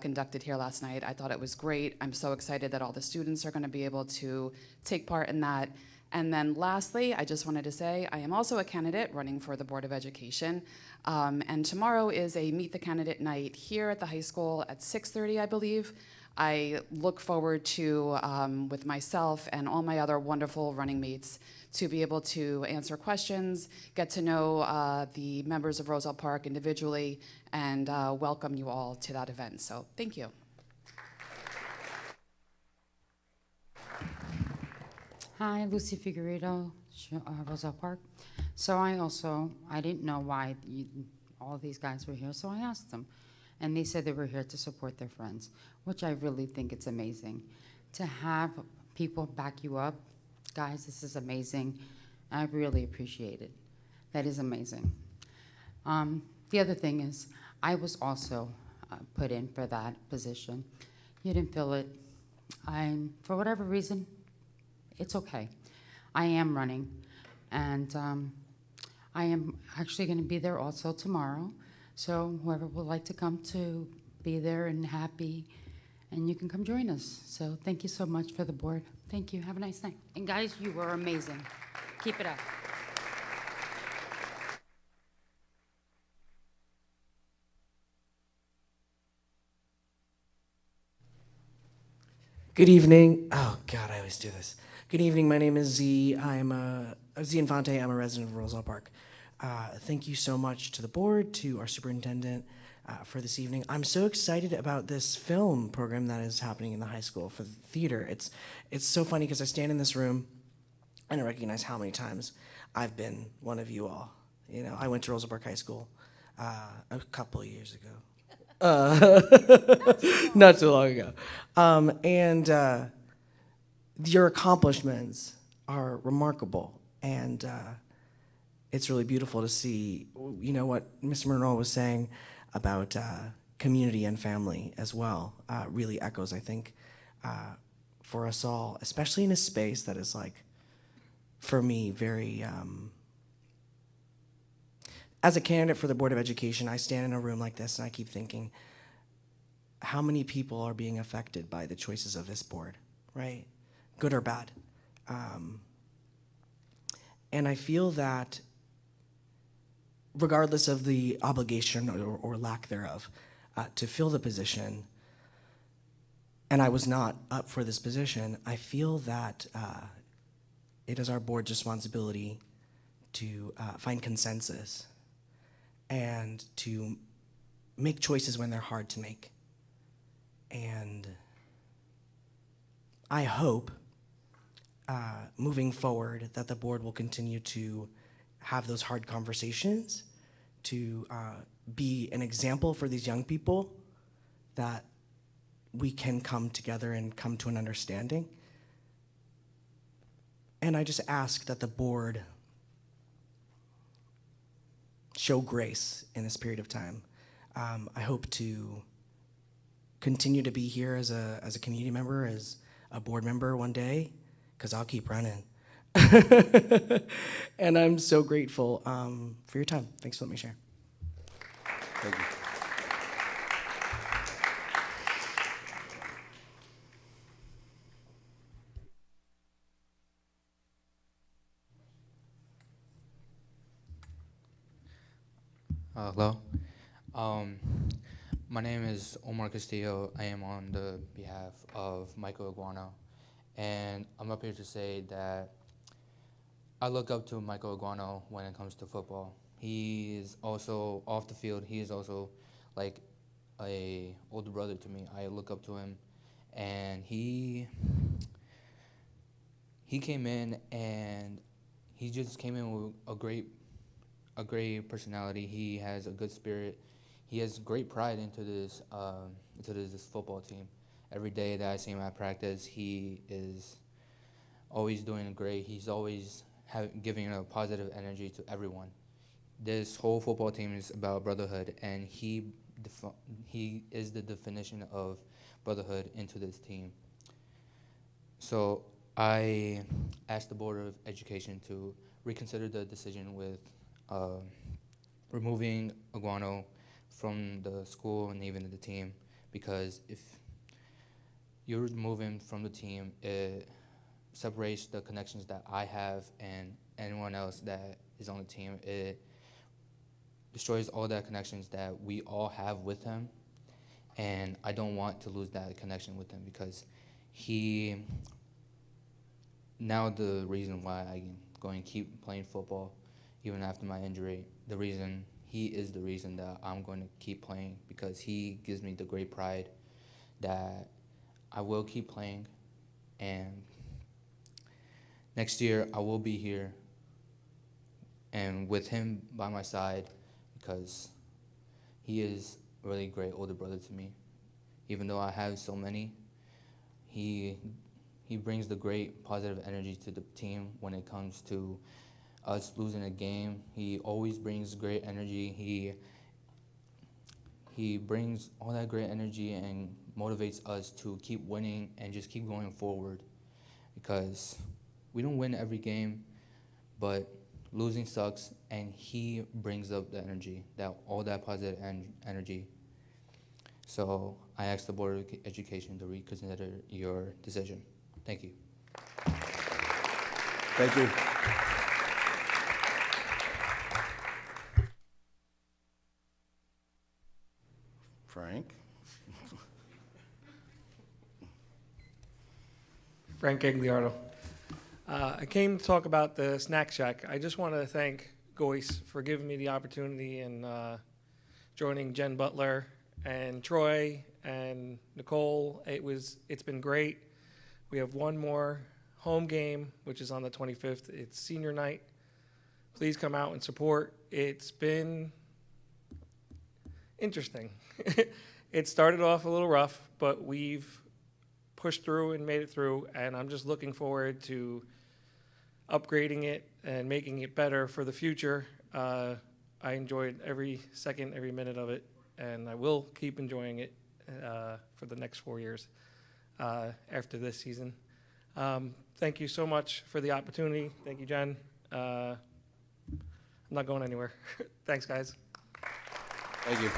conducted here last night. I thought it was great. I'm so excited that all the students are going to be able to take part in that. And then lastly, I just wanted to say I am also a candidate running for the Board of Education. And tomorrow is a Meet the Candidate night here at the high school at 6:30, I believe. I look forward to, with myself and all my other wonderful running mates, to be able to answer questions, get to know the members of Roselle Park individually, and welcome you all to that event. So thank you. Hi, Lucy Figueredo, Roselle Park. So I didn't know why all these guys were here, so I asked them. And they said they were here to support their friends, which I really think it's amazing. To have people back you up, guys, this is amazing. I really appreciate it. That is amazing. The other thing is, I was also put in for that position. You didn't fill it. For whatever reason, it's okay. I am running, and I am actually going to be there also tomorrow. So whoever would like to come to be there and happy, and you can come join us. So thank you so much for the board. Thank you. Have a nice night. And guys, you were amazing. Keep it up. Good evening. Oh, God, I always do this. Good evening. My name is Z. Z Infante. I'm a resident of Roselle Park. Thank you so much to the board, to our superintendent for this evening. I'm so excited about this film program that is happening in the high school for the theater. It's so funny because I stand in this room and I recognize how many times I've been one of you all. You know, I went to Roselle Park High School a couple of years ago. Not too long ago. And your accomplishments are remarkable. And it's really beautiful to see, you know, what Mr. Monroe was saying about community and family as well. Really echoes, I think, for us all, especially in a space that is like, for me, very, as a candidate for the Board of Education, I stand in a room like this and I keep thinking, how many people are being affected by the choices of this board, right? Good or bad. And I feel that regardless of the obligation or lack thereof to fill the position, and I was not up for this position, I feel that it is our board's responsibility to find consensus and to make choices when they're hard to make. And I hope, moving forward, that the board will continue to have those hard conversations, to be an example for these young people, that we can come together and come to an understanding. And I just ask that the board show grace in this period of time. I hope to continue to be here as a community member, as a board member one day, because I'll keep running. And I'm so grateful for your time. Thanks for letting me share. Thank you. Hello. My name is Omar Castillo. I am on the behalf of Michael Iguano. And I'm up here to say that I look up to Michael Iguano when it comes to football. He is also off the field. He is also like a older brother to me. I look up to him, and he he came in and he just came in with a great personality. He has a good spirit. He has great pride into this football team. Every day that I see him at practice, he is always doing great. He's always giving a positive energy to everyone. This whole football team is about brotherhood, and he is the definition of brotherhood into this team. So I asked the Board of Education to reconsider the decision with removing Iguano from the school and even the team, because if you remove him from the team, it separates the connections that I have and anyone else that is on the team. It destroys all the connections that we all have with him, and I don't want to lose that connection with him, because now the reason why I'm going to keep playing football even after my injury, he is the reason that I'm going to keep playing, because he gives me the great pride that I will keep playing, and next year I will be here and with him by my side, because he is a really great older brother to me. Even though I have so many, he brings the great positive energy to the team when it comes to us losing a game. He always brings great energy. He brings all that great energy and motivates us to keep winning and just keep going forward, because we don't win every game, but losing sucks, and he brings up the energy, all that positive energy. So I asked the Board of Education to reconsider your decision. Thank you. Thank you. Frank? Frank Gagliardo. I came to talk about the Snack Shack. I just want to thank Goyce for giving me the opportunity and joining Jen Butler and Troy and Nicole. It's been great. We have one more home game, which is on the 25th. It's senior night. Please come out and support. It's been interesting. It started off a little rough, but we've pushed through and made it through, and I'm just looking forward to upgrading it and making it better for the future. I enjoyed every second, every minute of it, and I will keep enjoying it for the next 4 years after this season. Thank you so much for the opportunity. Thank you, Jen. I'm not going anywhere. Thanks, guys. Thank you.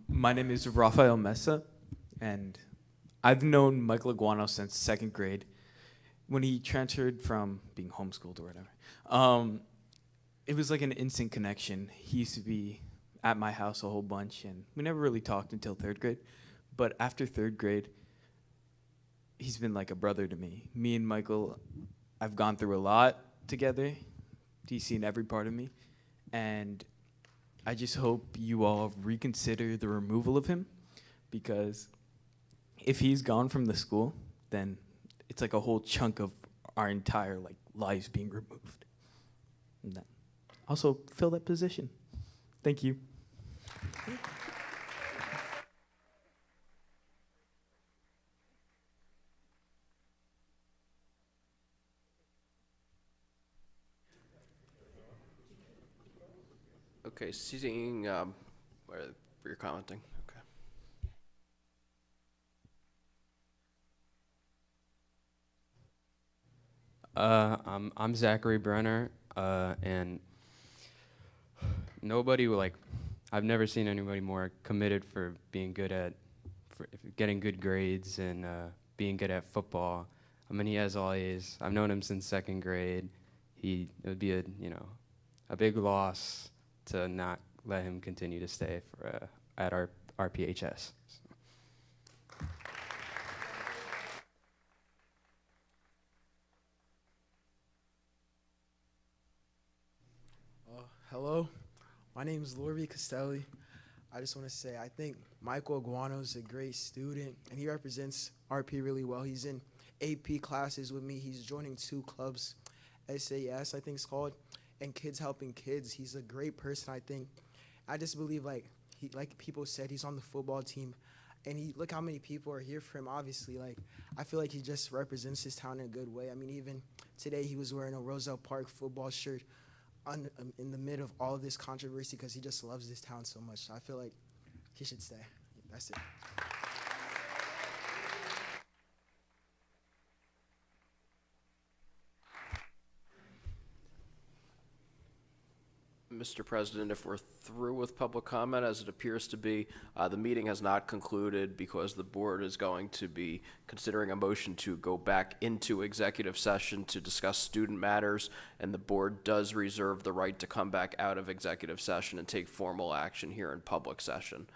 My name is Rafael Mesa, and I've known Michael Iguano since 2nd grade, when he transferred from being homeschooled or whatever. It was like an instant connection. He used to be at my house a whole bunch, and we never really talked until 3rd grade. But after 3rd grade, he's been like a brother to me. Me and Michael, I've gone through a lot together. He's seen every part of me, and I just hope you all reconsider the removal of him, because if he's gone from the school, then it's like a whole chunk of our entire lives being removed. And then also fill that position. Thank you. Okay, seeing where you're commenting. Okay. I'm Zachary Brenner, and I've never seen anybody more committed for being good at, getting good grades and being good at football. I mean, he has all A's. I've known him since 2nd grade. It would be a big loss to not let him continue to stay at our RPHS. Hello, my name is Lorby Costelli. I just want to say I think Michael Aguano is a great student, and he represents RP really well. He's in AP classes with me. He's joining 2 clubs, SAS I think it's called, and Kids Helping Kids. He's a great person, I think. I just believe, like people said, he's on the football team, and look how many people are here for him. Obviously, like I feel like he just represents his town in a good way. I mean, even today he was wearing a Roselle Park football shirt in the mid of all of this controversy because he just loves this town so much. So I feel like he should stay. That's it. Mr. President, if we're through with public comment, as it appears to be, the meeting has not concluded because the board is going to be considering a motion to go back into executive session to discuss student matters, and the board does reserve the right to come back out of executive session and take formal action here in public session.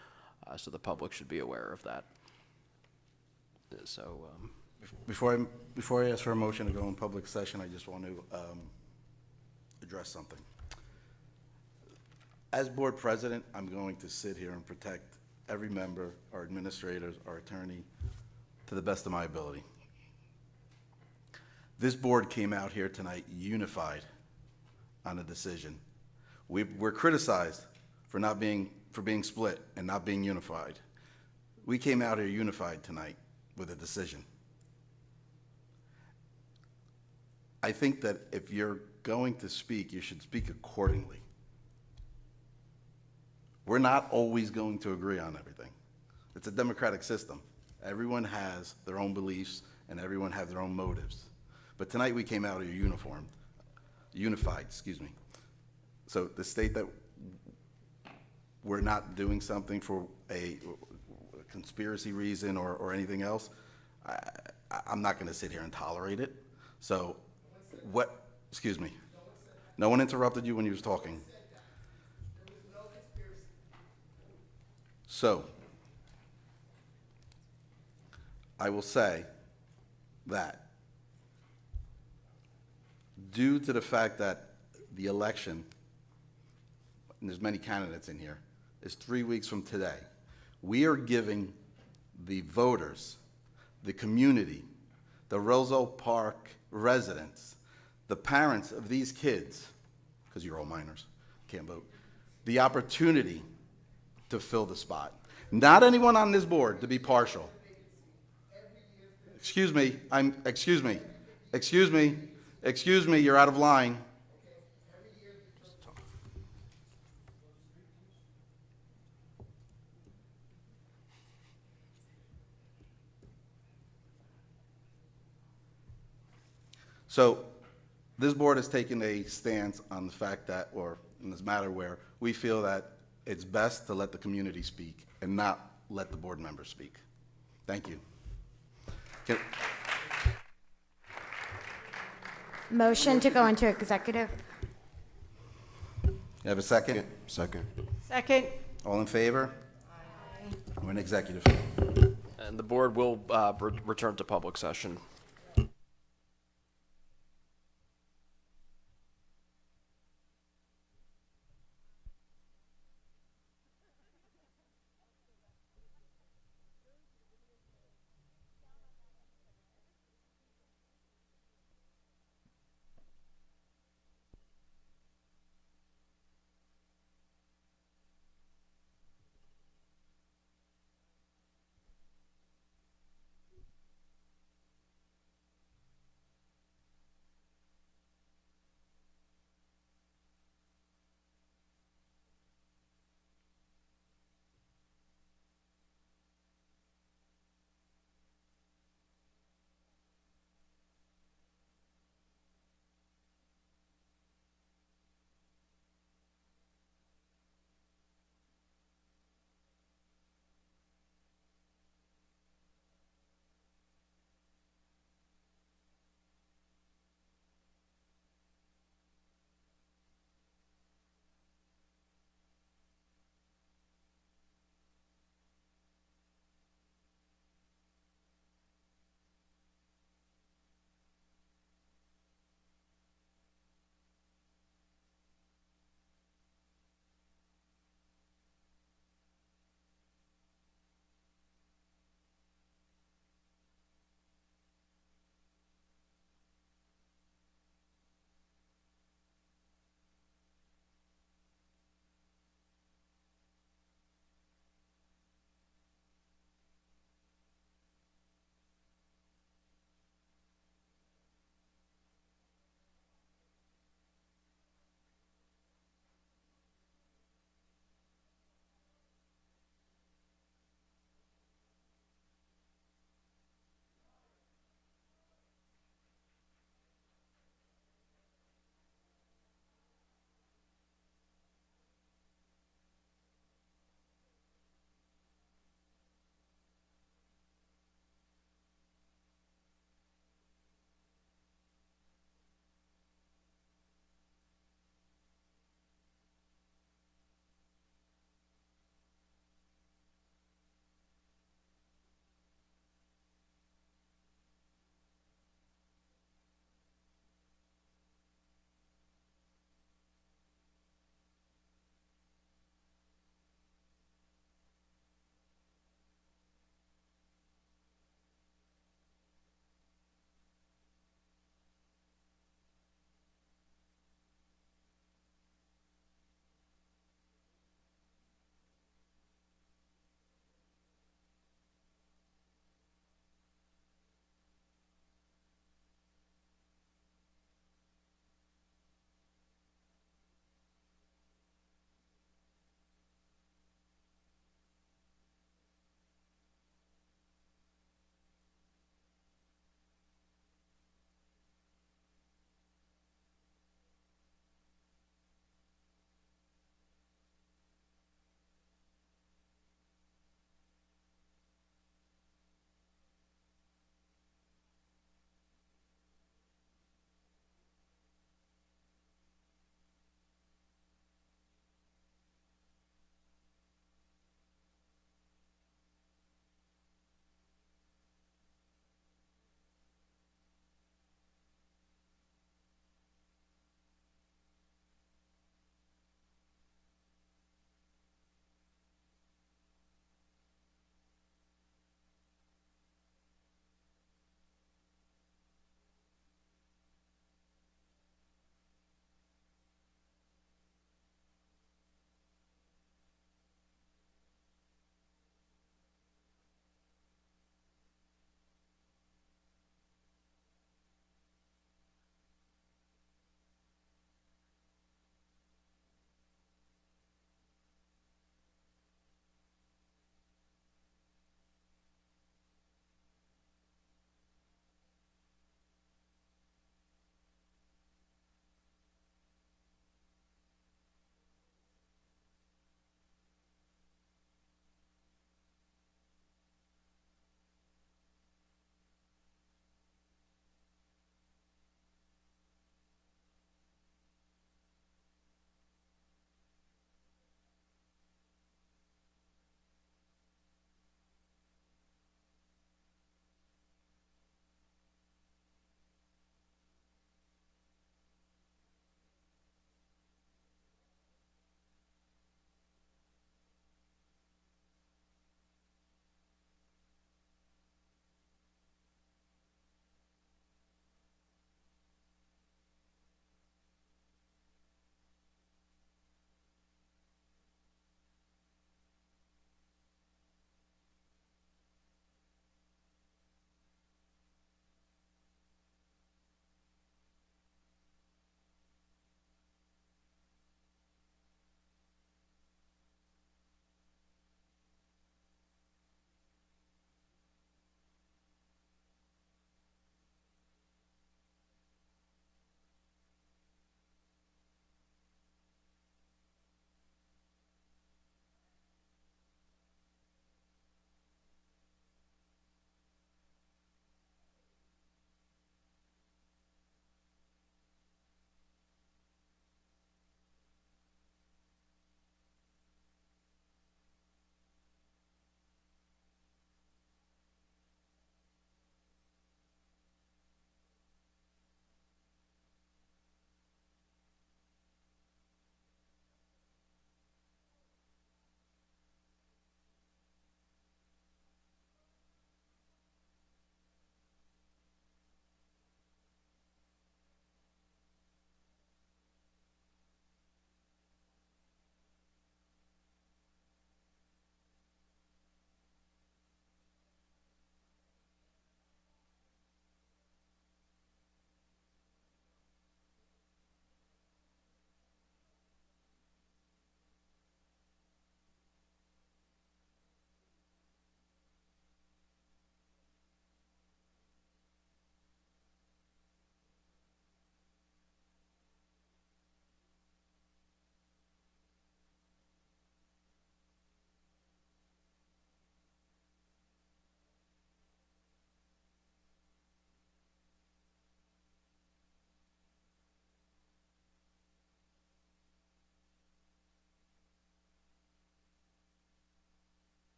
So the public should be aware of that. So, Before I ask for a motion to go in public session, I just want to address something. As board president, I'm going to sit here and protect every member, our administrators, our attorney, to the best of my ability. This board came out here tonight unified on a decision. We're criticized for being split and not being unified. We came out here unified tonight with a decision. I think that if you're going to speak, you should speak accordingly. We're not always going to agree on everything. It's a democratic system. Everyone has their own beliefs and everyone has their own motives. But tonight we came out here unified, excuse me. So the state that we're not doing something for a conspiracy reason or anything else, I'm not going to sit here and tolerate it. So excuse me. No one interrupted you when you was talking. So, I will say that due to the fact that the election, and there's many candidates in here, is 3 weeks from today, we are giving the voters, the community, the Roselle Park residents, the parents of these kids, because you're all minors, can't vote, the opportunity to fill the spot. Not anyone on this board to be partial. Excuse me, you're out of line. So this board has taken a stance on the fact that, or in this matter where we feel that it's best to let the community speak and not let the board members speak. Thank you. Motion to go into executive. You have a second? Second. Second. All in favor? We're in executive. and the board will return to public session.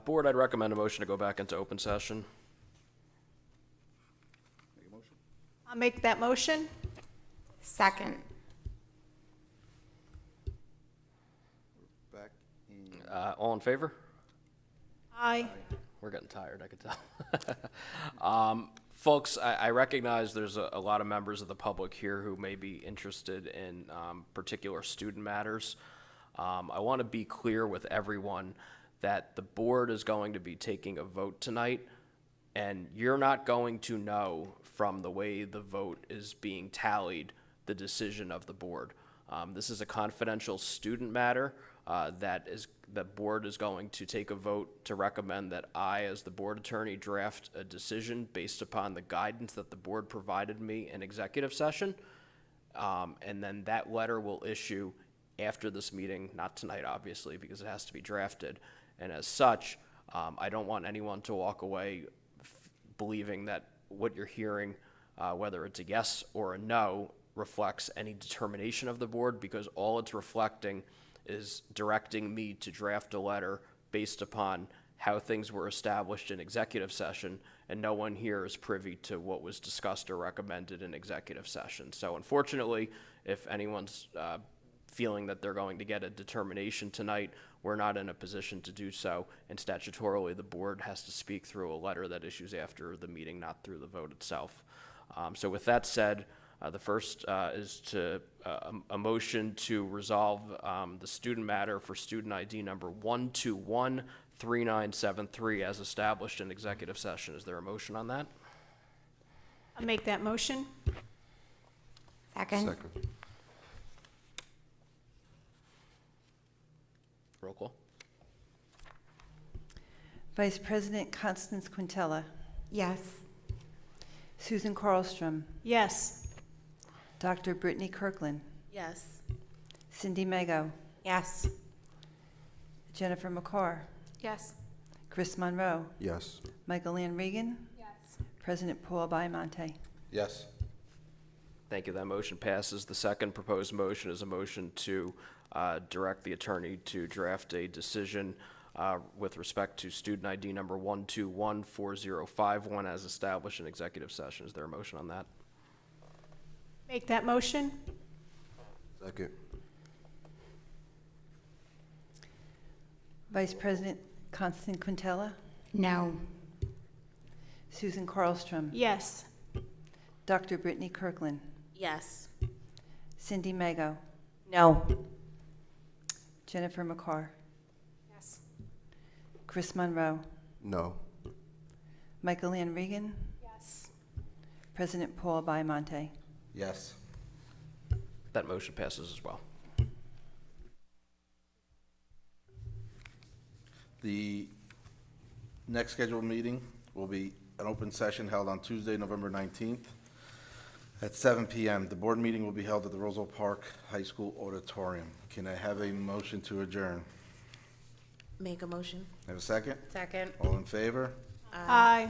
Board, I'd recommend a motion to go back into open session. I'll make that motion. Second. Back in. All in favor? Aye. We're getting tired, I could tell. Folks, I recognize there's a lot of members of the public here who may be interested in particular student matters. I want to be clear with everyone that the board is going to be taking a vote tonight, and you're not going to know from the way the vote is being tallied the decision of the board. This is a confidential student matter the board is going to take a vote to recommend that I, as the board attorney, draft a decision based upon the guidance that the board provided me in executive session. And then that letter will issue after this meeting, not tonight, obviously, because it has to be drafted. And as such, I don't want anyone to walk away believing that what you're hearing, whether it's a yes or a no, reflects any determination of the board, because all it's reflecting is directing me to draft a letter based upon how things were established in executive session, and no one here is privy to what was discussed or recommended in executive session. So unfortunately, if anyone's feeling that they're going to get a determination tonight, we're not in a position to do so, and statutorily the board has to speak through a letter that issues after the meeting, not through the vote itself. So with that said, the first is a motion to resolve the student matter for student ID number 1213973 as established in executive session. Is there a motion on that? I'll make that motion. Second. Roll call. Vice President Constance Quintella. Yes. Susan Carlstrom. Yes. Dr. Brittany Kirkland. Yes. Cindy Mago. Yes. Jennifer McCarr. Yes. Chris Monroe. Yes. Michael Ann Regan. Yes. President Paul Baimonte. Yes. Thank you. That motion passes. The second proposed motion is a motion to direct the attorney to draft a decision with respect to student ID number 1214051 as established in executive session. Is there a motion on that? Make that motion. Second. Vice President Constance Quintella. No. Susan Carlstrom. Yes. Dr. Brittany Kirkland. Yes. Cindy Mago. No. Jennifer McCarr. Yes. Chris Monroe. No. Michael Ann Regan. Yes. President Paul Baimonte. Yes. That motion passes as well. The next scheduled meeting will be an open session held on Tuesday, November 19th at 7 p.m. The board meeting will be held at the Roselle Park High School Auditorium. Can I have a motion to adjourn? Make a motion. Have a second? Second. All in favor? Aye.